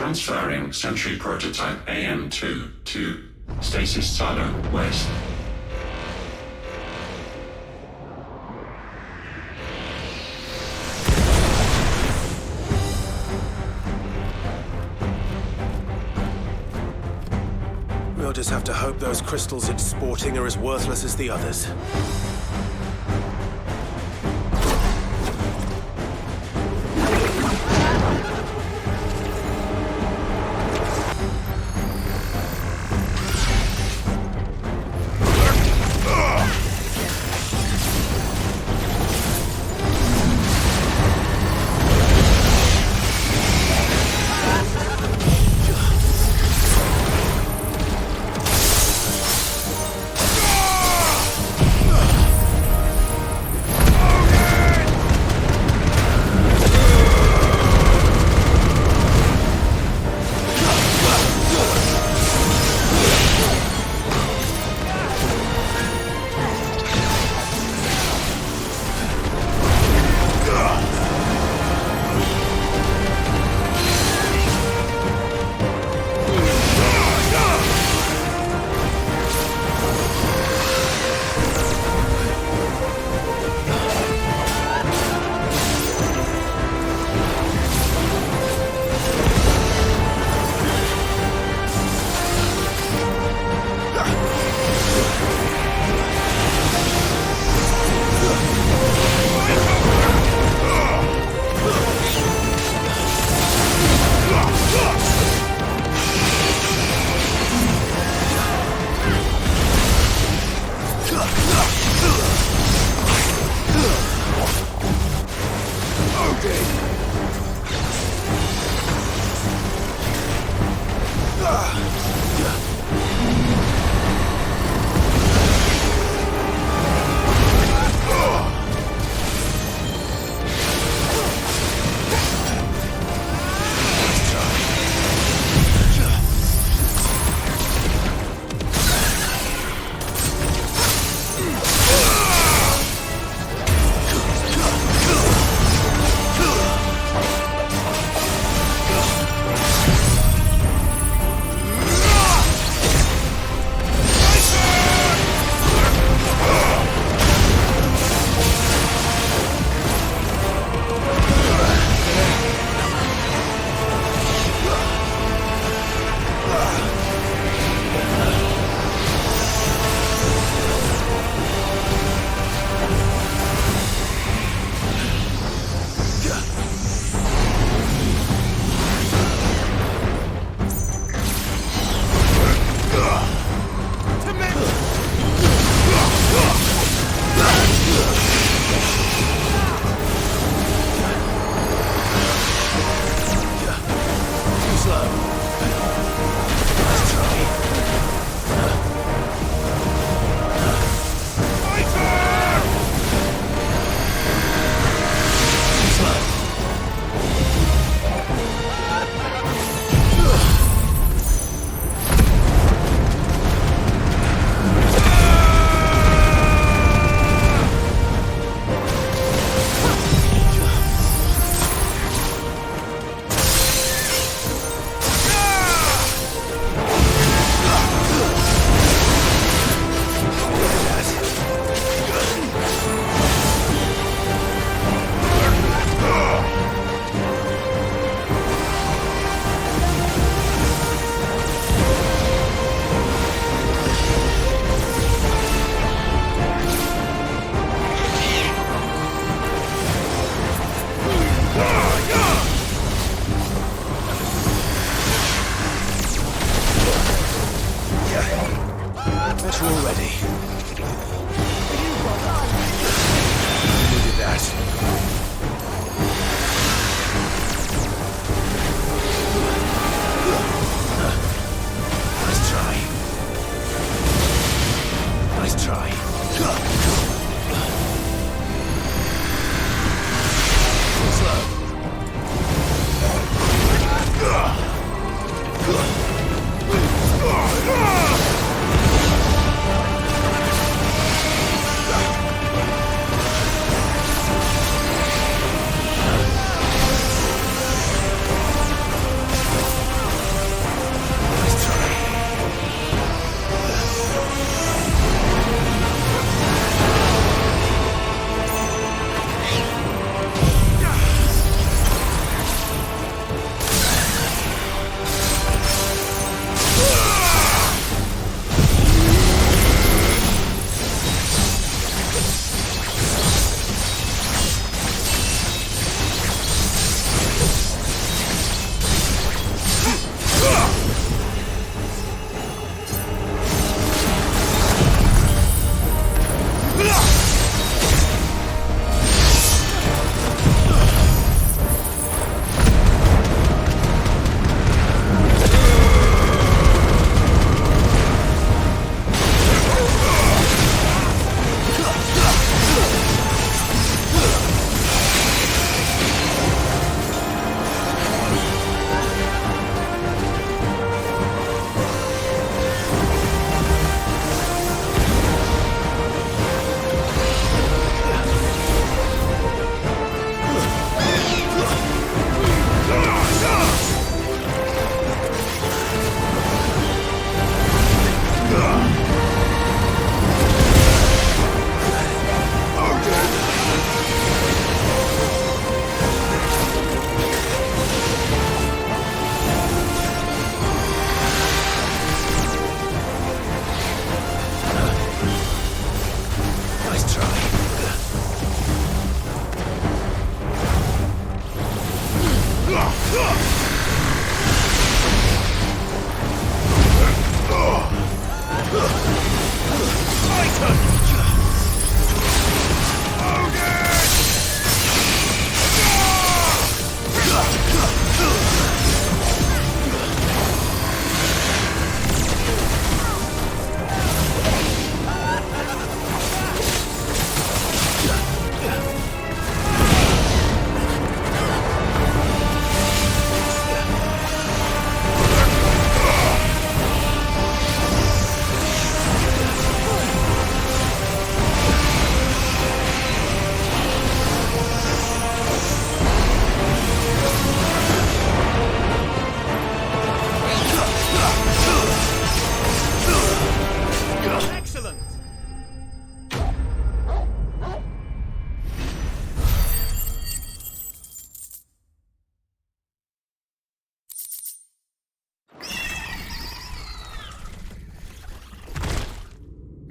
Transferring Sentry Prototype AM2 to Stasis Silo West. We'll just have to hope those crystals it's sporting are as worthless as the others. Got you already. Needed that. Nice try. Nice try. Slow.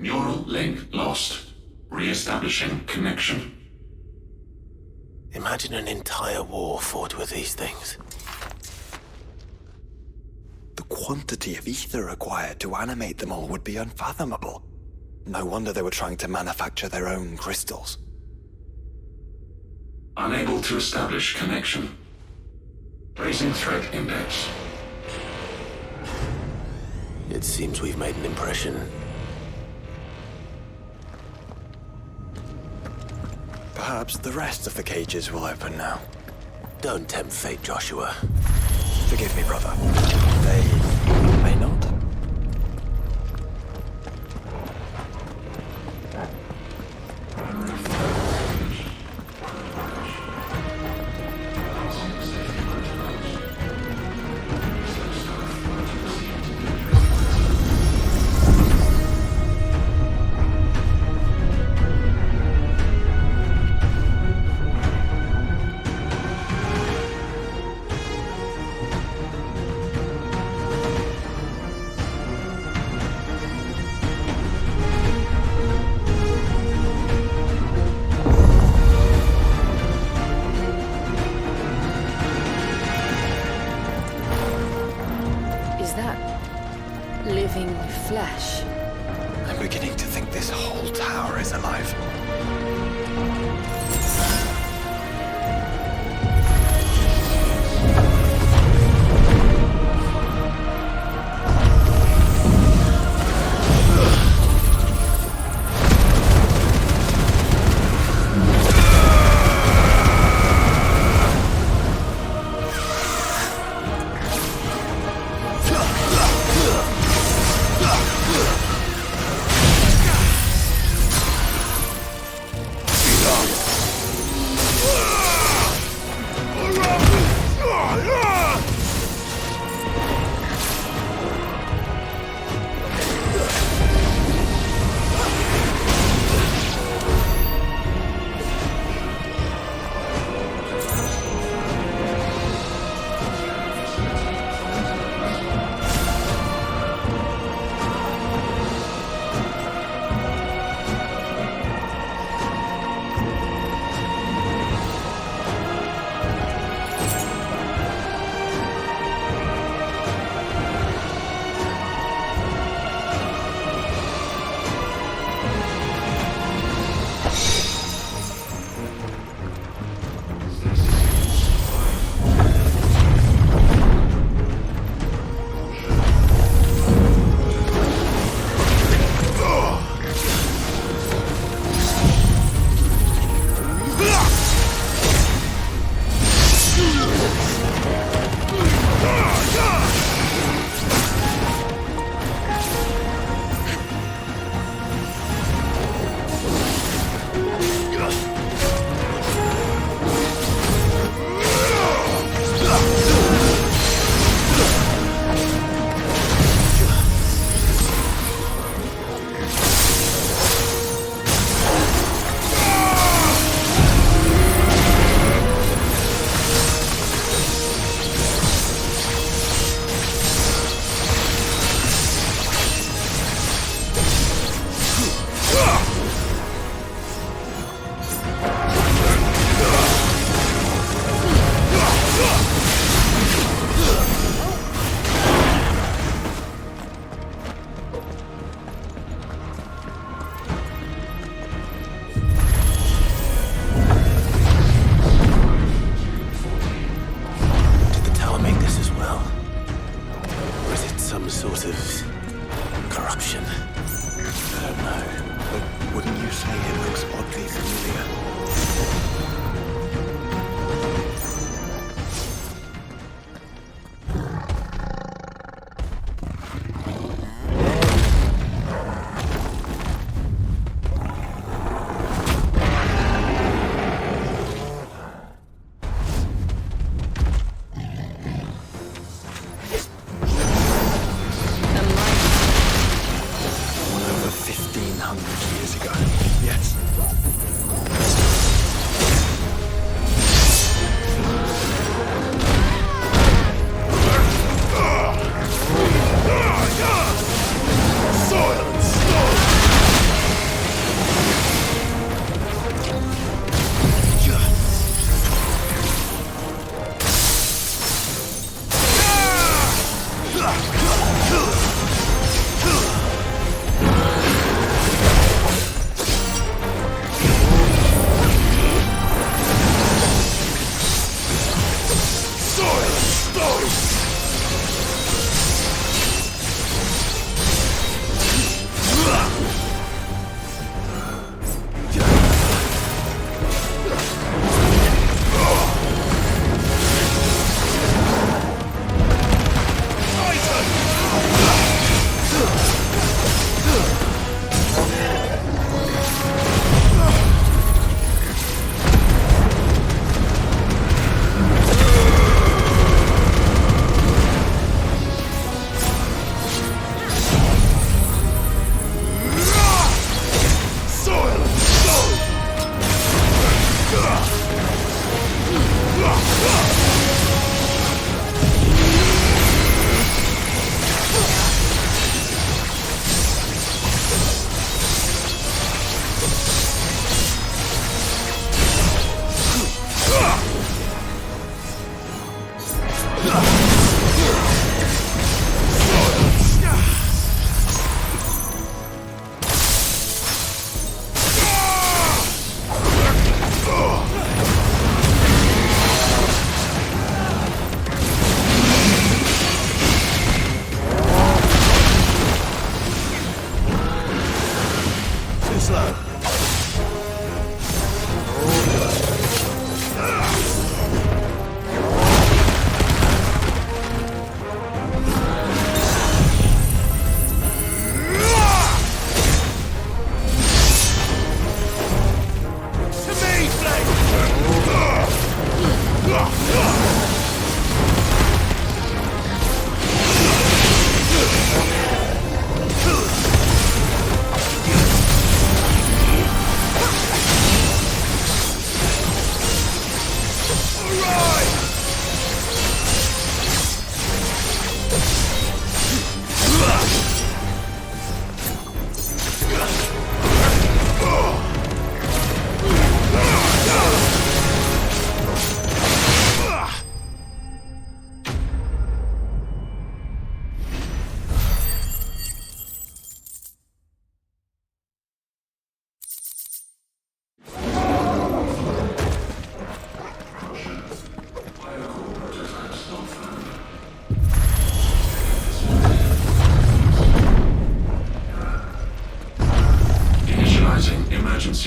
Neural link lost. Re-establishing connection. Imagine an entire war fought with these things. The quantity of ether required to animate them all would be unfathomable. No wonder they were trying to manufacture their own crystals. Unable to establish connection. Raising threat index. It seems we've made an impression. Perhaps the rest of the cages will open now. Don't tempt fate, Joshua. Forgive me, brother. They may not. beginning to think this whole tower is alive.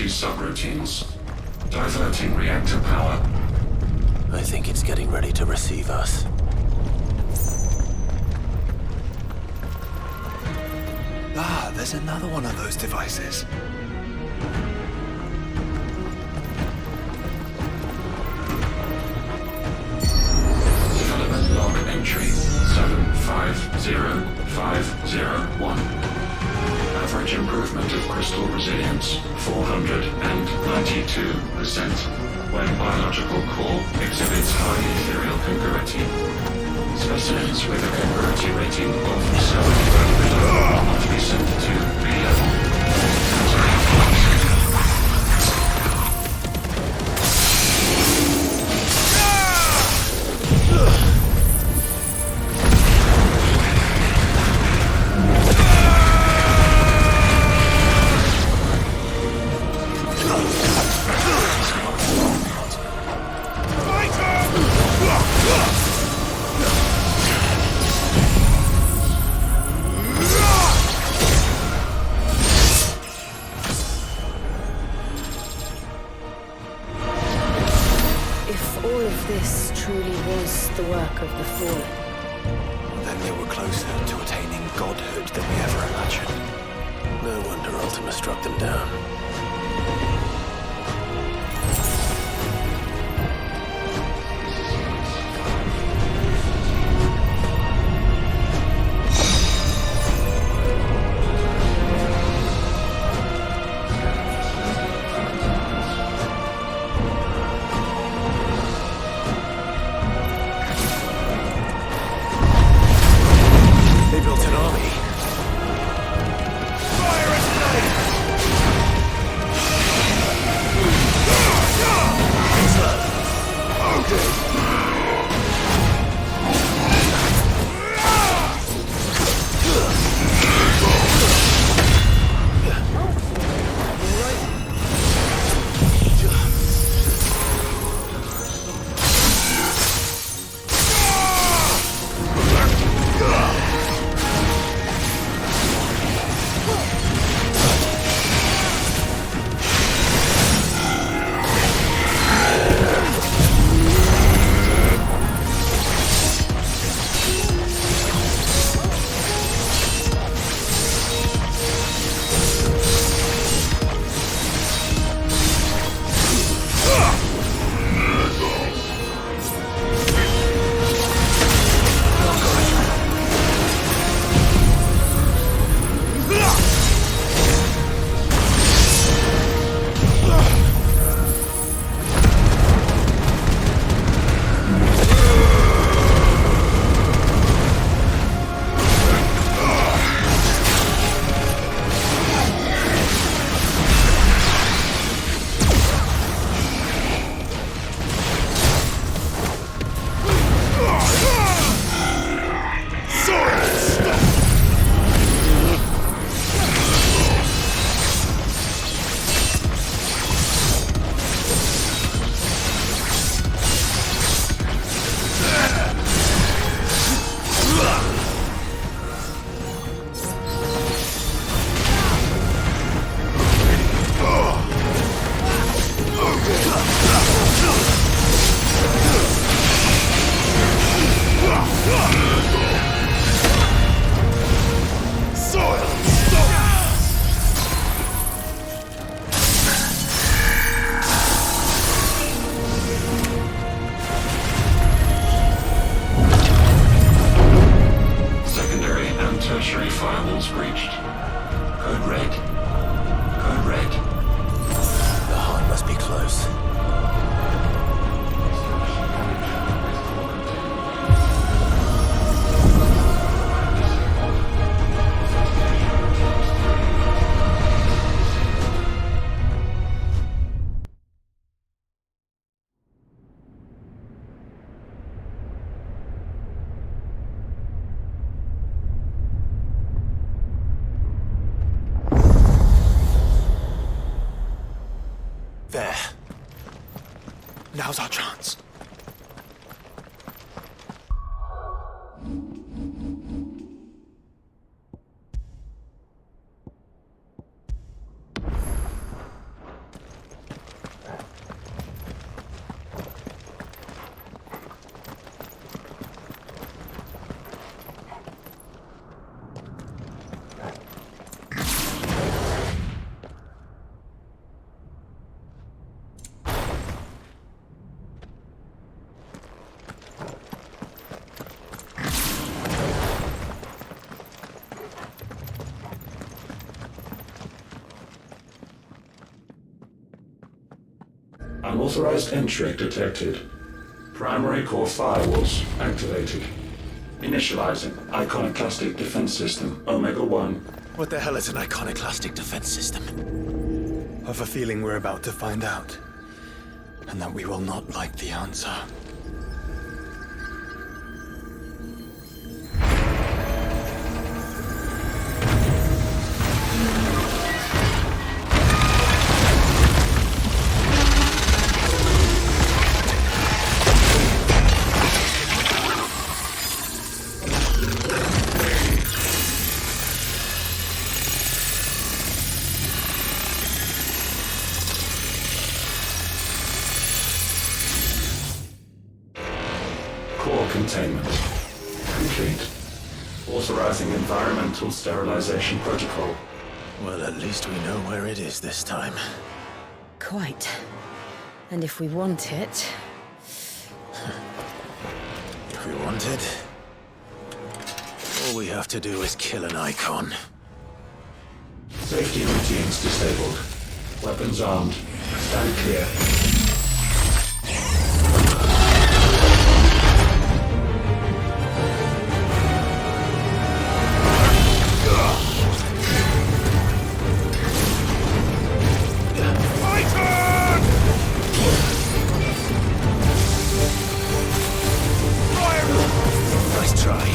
frequency subroutines. Diverting reactor power. I think it's getting ready to receive us. Ah, there's another one of those devices. Development log entry 750501. Average improvement of crystal resilience 492%. When biological core exhibits high ethereal congruity. Specimens with a congruity rating of 7 and below must be sent to B-level. Then they were closer to attaining godhood than we ever imagined. No wonder Ultima struck them down. There. Now's our chance. Unauthorized entry detected. Primary core firewalls activated. Initializing iconoclastic defense system Omega-1. What the hell is an iconoclastic defense system? I have a feeling we're about to find out. And that we will not like the answer. Containment complete. Authorizing environmental sterilization protocol. Well, at least we know where it is this time. Quite. And if we want it... If we want it, all we have to do is kill an icon. Safety routines disabled. Weapons armed. Stand clear. Nice try.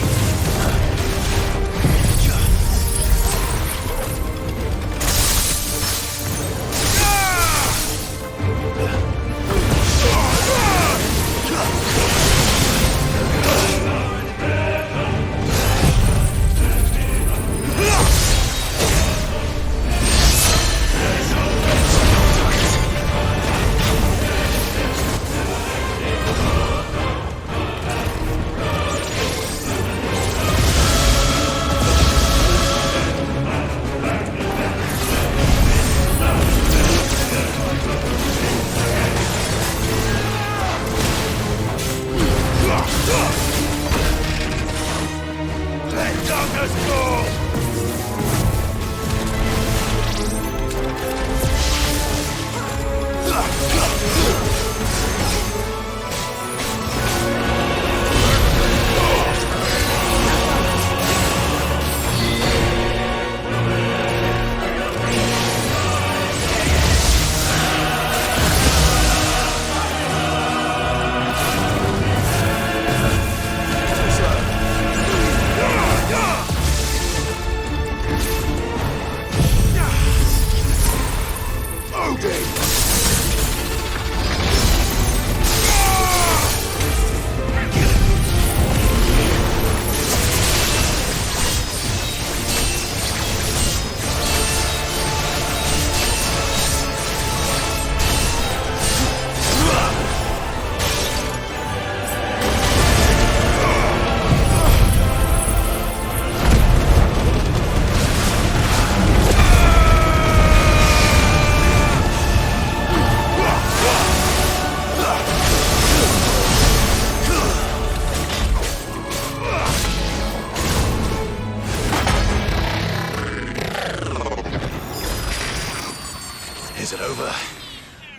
Is it over?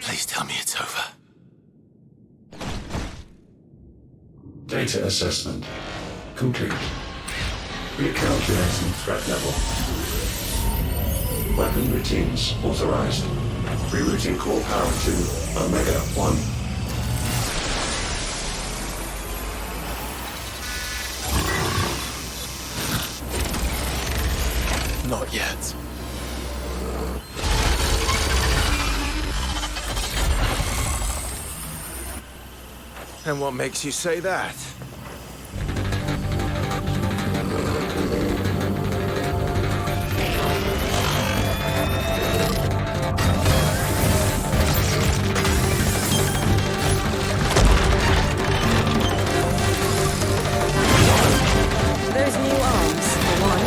Please tell me it's over. Data assessment complete. Recalculating threat level. Weapon routines authorized. Rerouting core power to Omega-1. Not yet. And what makes you say that? Those new arms, for one.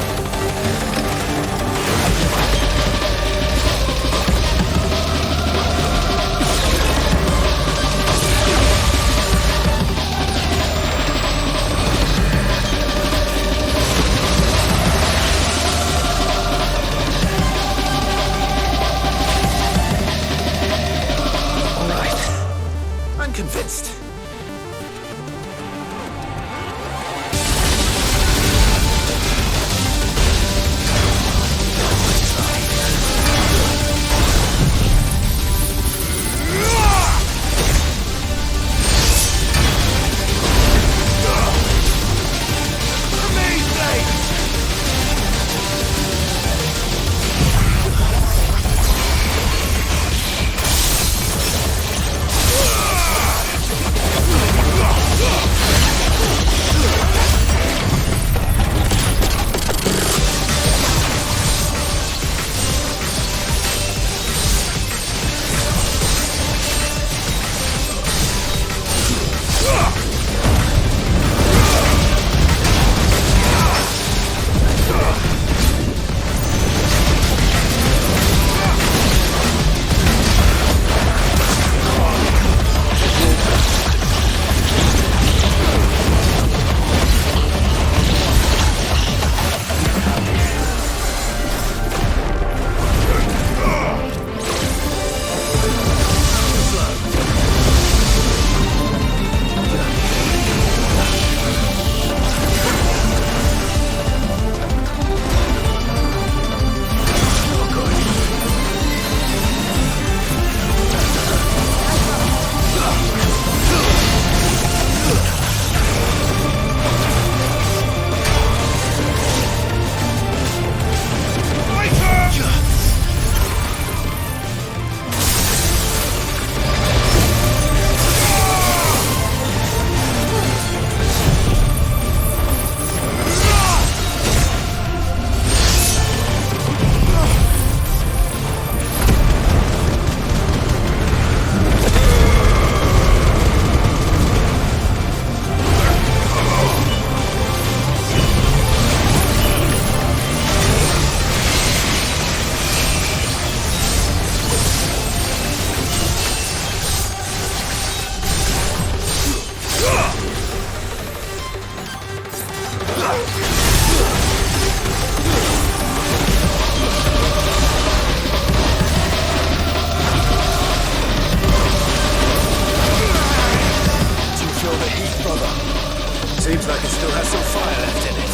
Seems like it still has some fire left in it.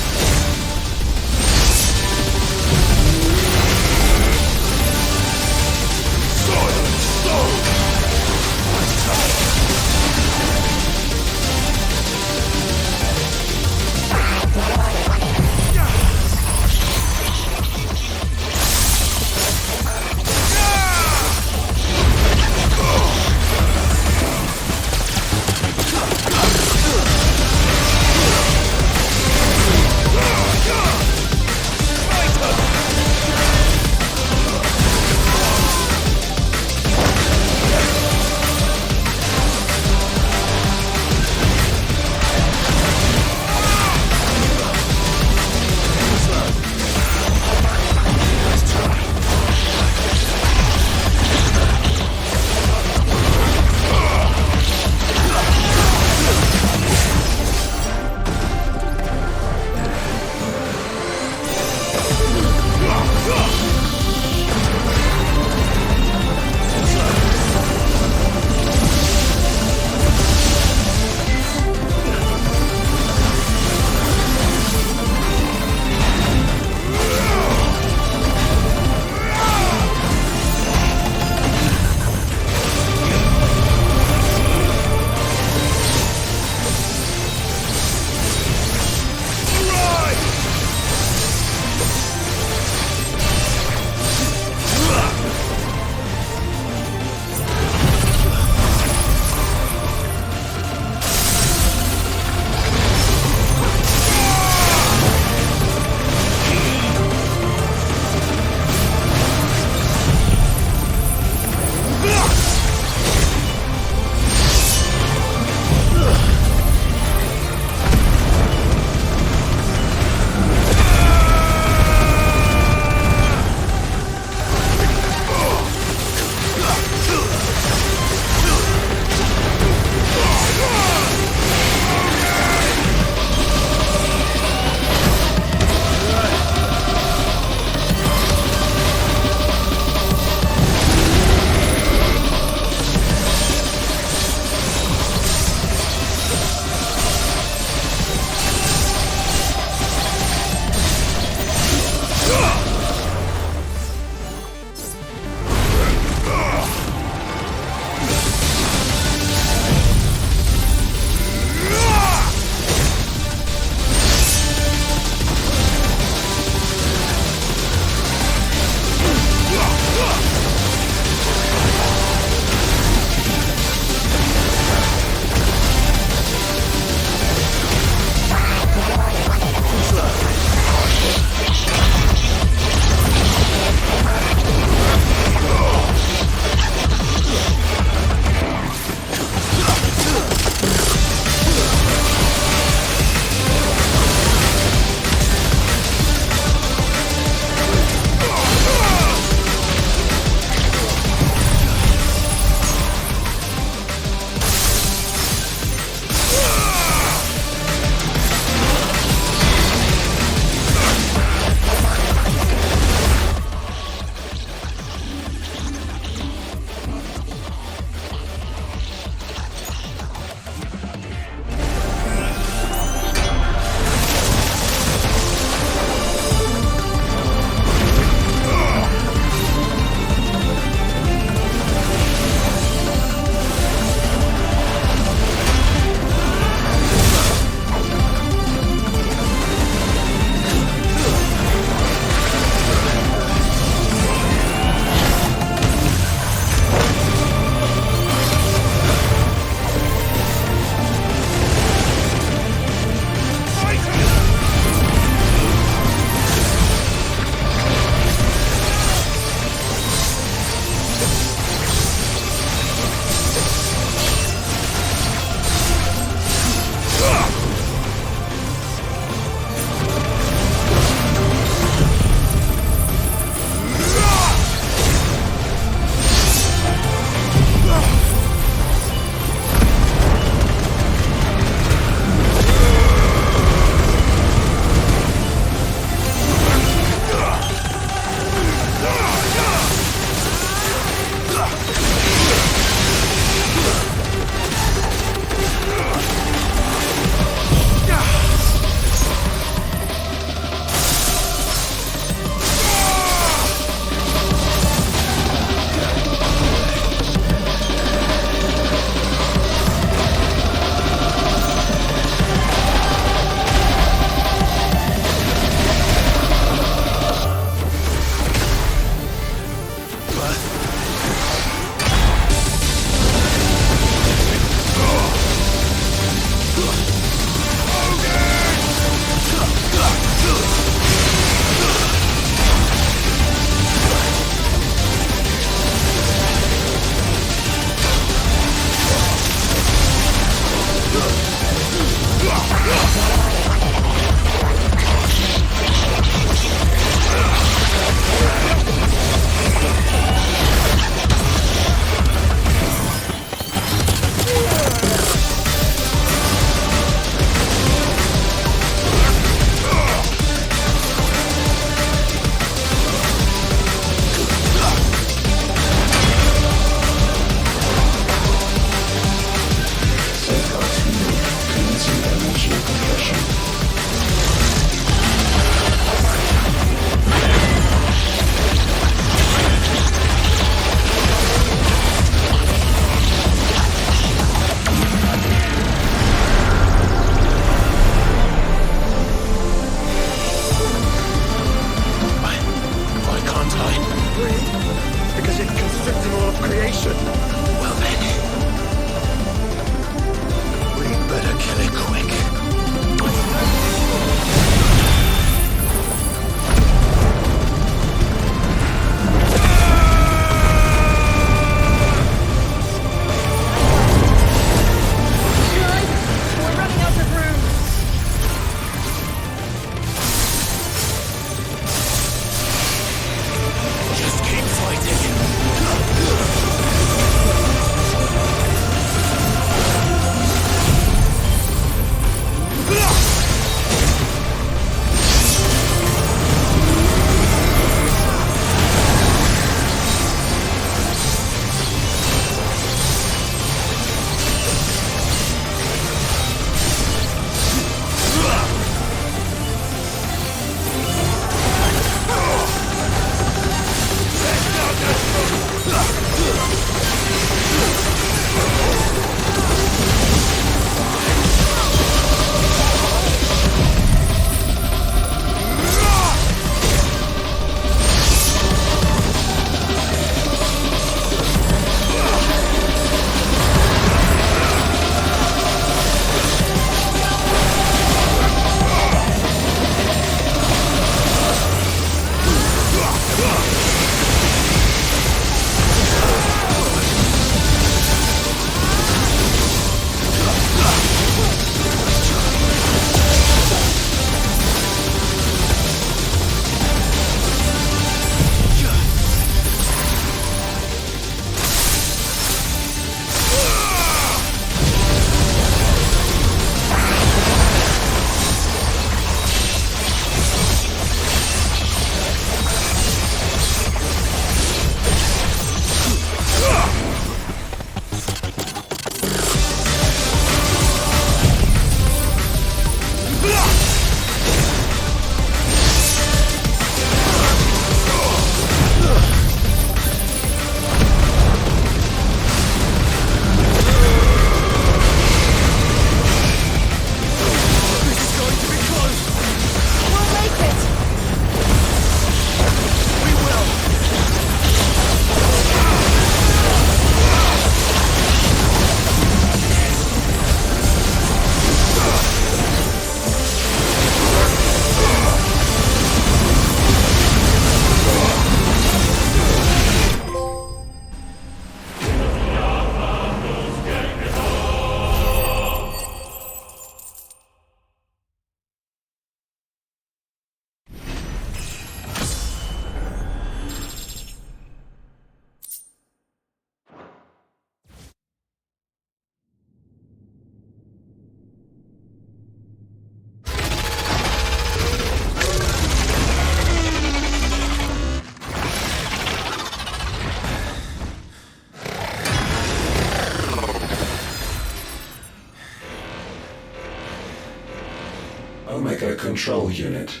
Omega Control Unit.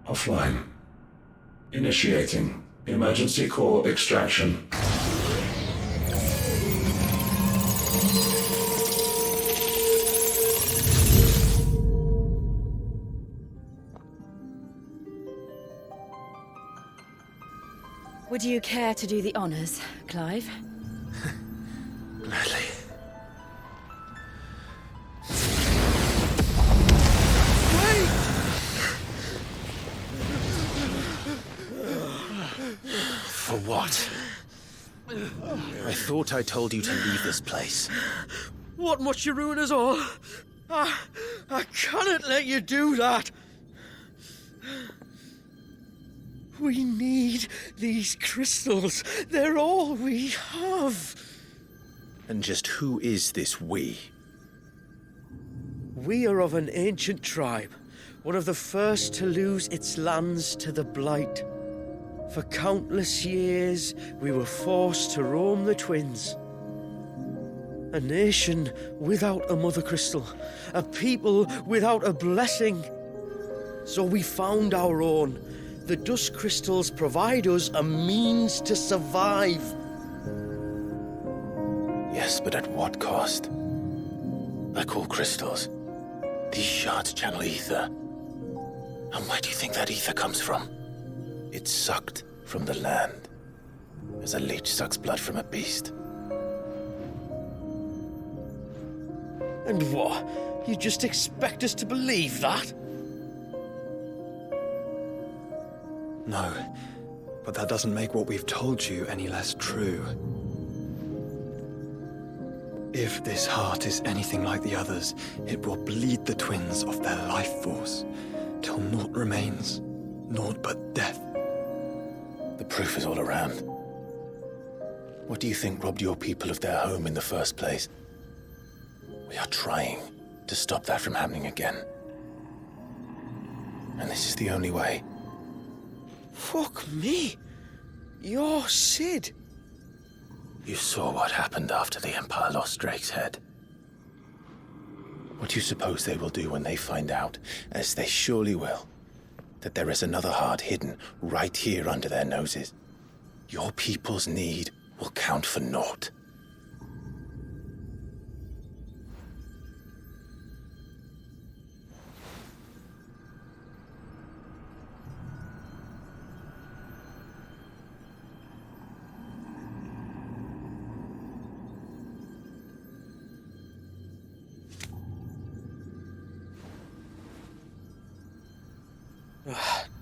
Offline. Initiating emergency core extraction. Would you care to do the honors, Clive? Gladly. For what? I thought I told you to leave this place. What must you ruin us all? I cannot let you do that. We need these crystals. They're all we have. And just who is this we? We are of an ancient tribe, one of the first to lose its lands to the Blight. For countless years, we were forced to roam the Twins. A nation without a mother crystal, a people without a blessing. So we found our own. The dust crystals provide us a means to survive. Yes, but at what cost? Like all crystals, these shards channel ether. And where do you think that ether comes from? It's sucked from the land, as a leech sucks blood from a beast. And what? You just expect us to believe that? No, but that doesn't make what we've told you any less true. If this heart is anything like the others, it will bleed the twins of their life force, till naught remains, naught but death. The proof is all around. What do you think robbed your people of their home in the first place? We are trying to stop that from happening again. And this is the only way. Fuck me. You're Sid. You saw what happened after the Empire lost Drake's head. What do you suppose they will do when they find out, as they surely will, that there is another heart hidden right here under their noses? Your people's need will count for naught.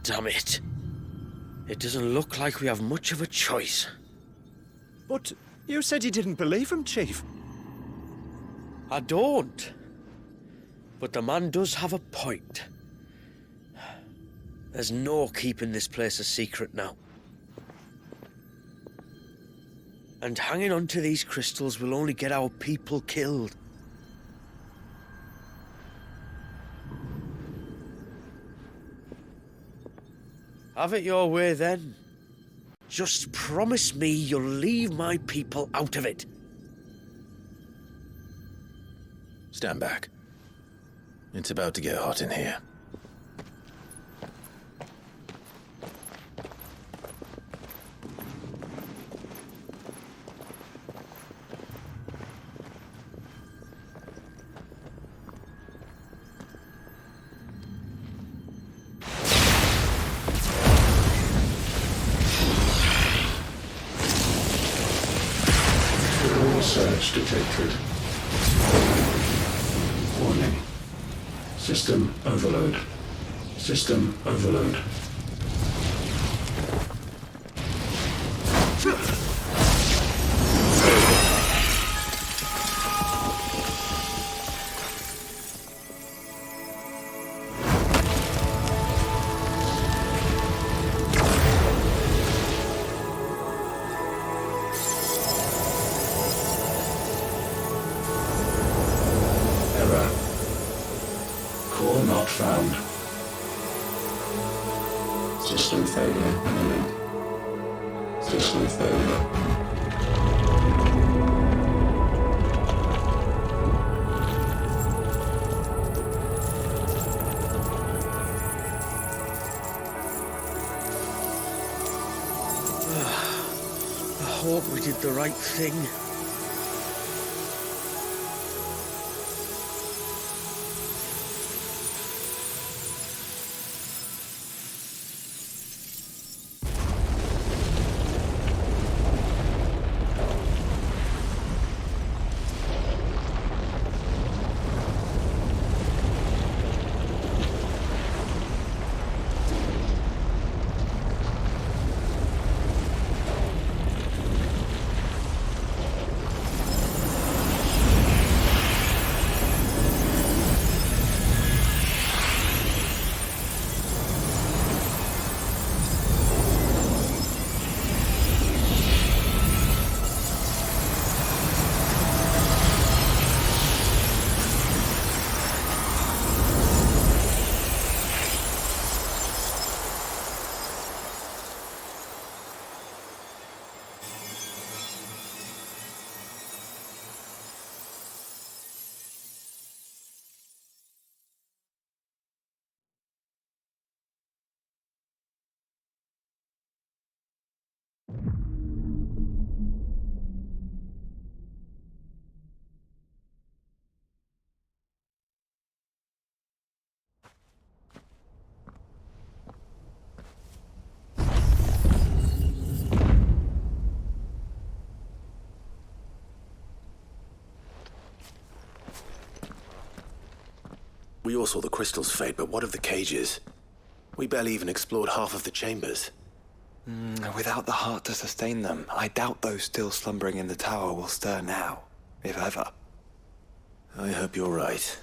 Damn it. It doesn't look like we have much of a choice. But you said you didn't believe him, Chief. I don't. But the man does have a point. There's no keeping this place a secret now. And hanging on to these crystals will only get our people killed. Have it your way, then. Just promise me you'll leave my people out of it. Stand back. It's about to get hot in here. Surge detected. Warning. System overload. System overload. System failure imminent. System failure. the right thing. We all saw the crystals fade, but what of the cages? We barely even explored half of the chambers. Without the heart to sustain them, I doubt those still slumbering in the tower will stir now, if ever. I hope you're right.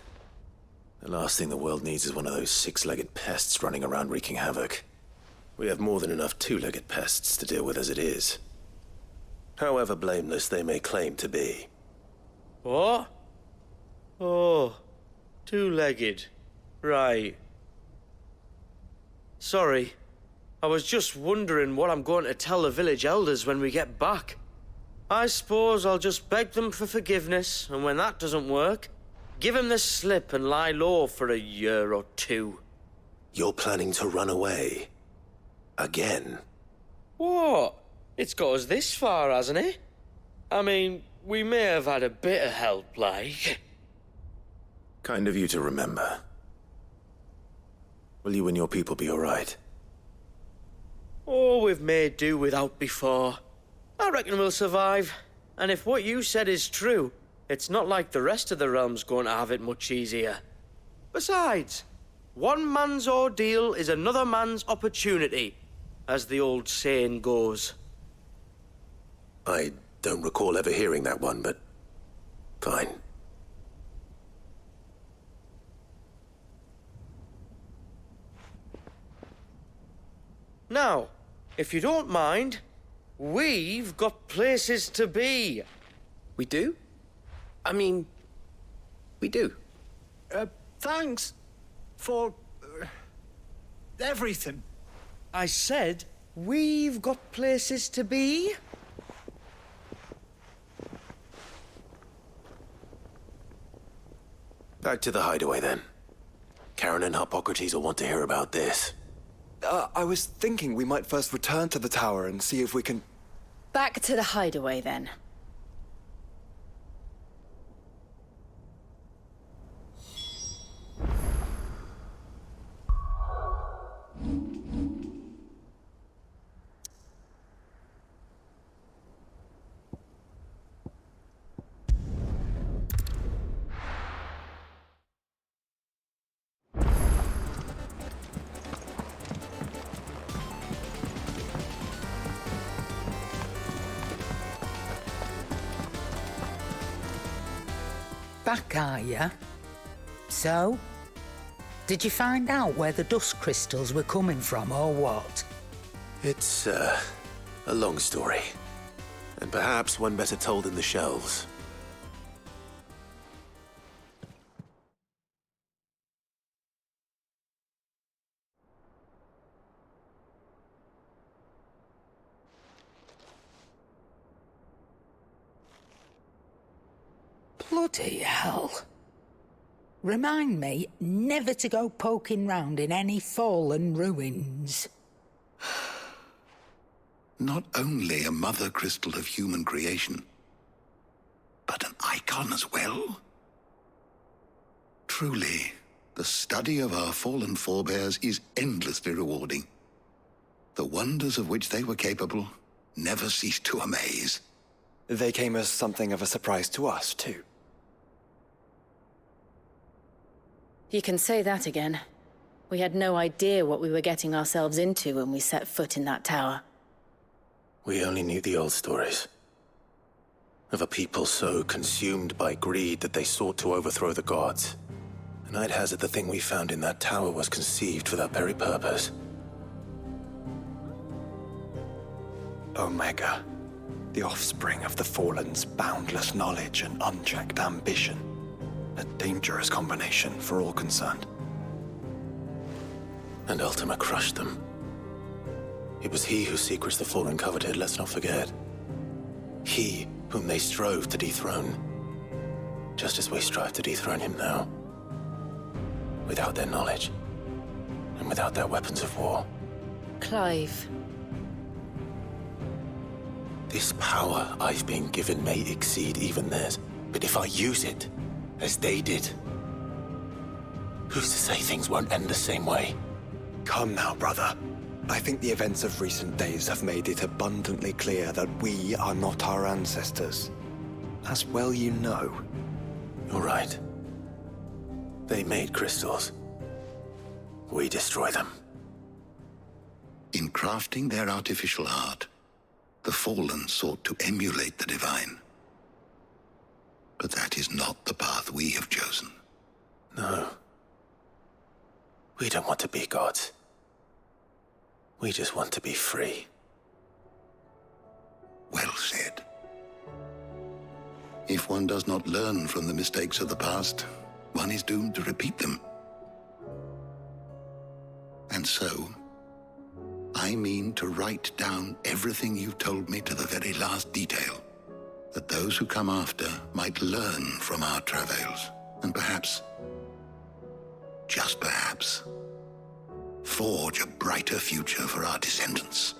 The last thing the world needs is one of those six-legged pests running around wreaking havoc. We have more than enough two-legged pests to deal with as it is. However blameless they may claim to be. What? Oh, two-legged. Right. Sorry. I was just wondering what I'm going to tell the village elders when we get back. I suppose I'll just beg them for forgiveness, and when that doesn't work, give them the slip and lie low for a year or two. You're planning to run away? Again? What? It's got us this far, hasn't it? I mean, we may have had a bit of help, like. Kind of you to remember. Will you and your people be alright? Oh, we've made do without before. I reckon we'll survive. And if what you said is true, it's not like the rest of the realm's going to have it much easier. Besides, one man's ordeal is another man's opportunity, as the old saying goes. I don't recall ever hearing that one, but fine. Now, if you don't mind, we've got places to be. We do? I mean, we do. Thanks for everything. I said, we've got places to be. Back to the hideaway, then. Karen and Hippocrates will want to hear about this. I was thinking we might first return to the tower and see if we can... Back to the hideaway, then. Back, are ya? So? Did you find out where the dust crystals were coming from, or what? It's, a long story. And perhaps one better told in the shelves. Bloody hell. Remind me never to go poking round in any fallen ruins. not only a mother crystal of human creation, but an icon as well. Truly, the study of our fallen forebears is endlessly rewarding. The wonders of which they were capable never ceased to amaze. They came as something of a surprise to us, too. You can say that again. We had no idea what we were getting ourselves into when we set foot in that tower. We only knew the old stories. Of a people so consumed by greed that they sought to overthrow the gods. And I'd hazard the thing we found in that tower was conceived for that very purpose. Omega, the offspring of the Fallen's boundless knowledge and unchecked ambition. A dangerous combination for all concerned. And Ultima crushed them. It was he whose secrets the Fallen coveted, let's not forget. He whom they strove to dethrone. Just as we strive to dethrone him now. Without their knowledge. And without their weapons of war. Clive. This power I've been given may exceed even theirs, but if I use it, as they did, who's to say things won't end the same way? Come now, brother. I think the events of recent days have made it abundantly clear that we are not our ancestors. As well you know. You're right. They made crystals. We destroy them. In crafting their artificial art, the Fallen sought to emulate the divine. But that is not the path we have chosen. No. We don't want to be gods. We just want to be free. Well said. If one does not learn from the mistakes of the past, one is doomed to repeat them. And so, I mean to write down everything you've told me to the very last detail, that those who come after might learn from our travails, and perhaps, just perhaps, forge a brighter future for our descendants.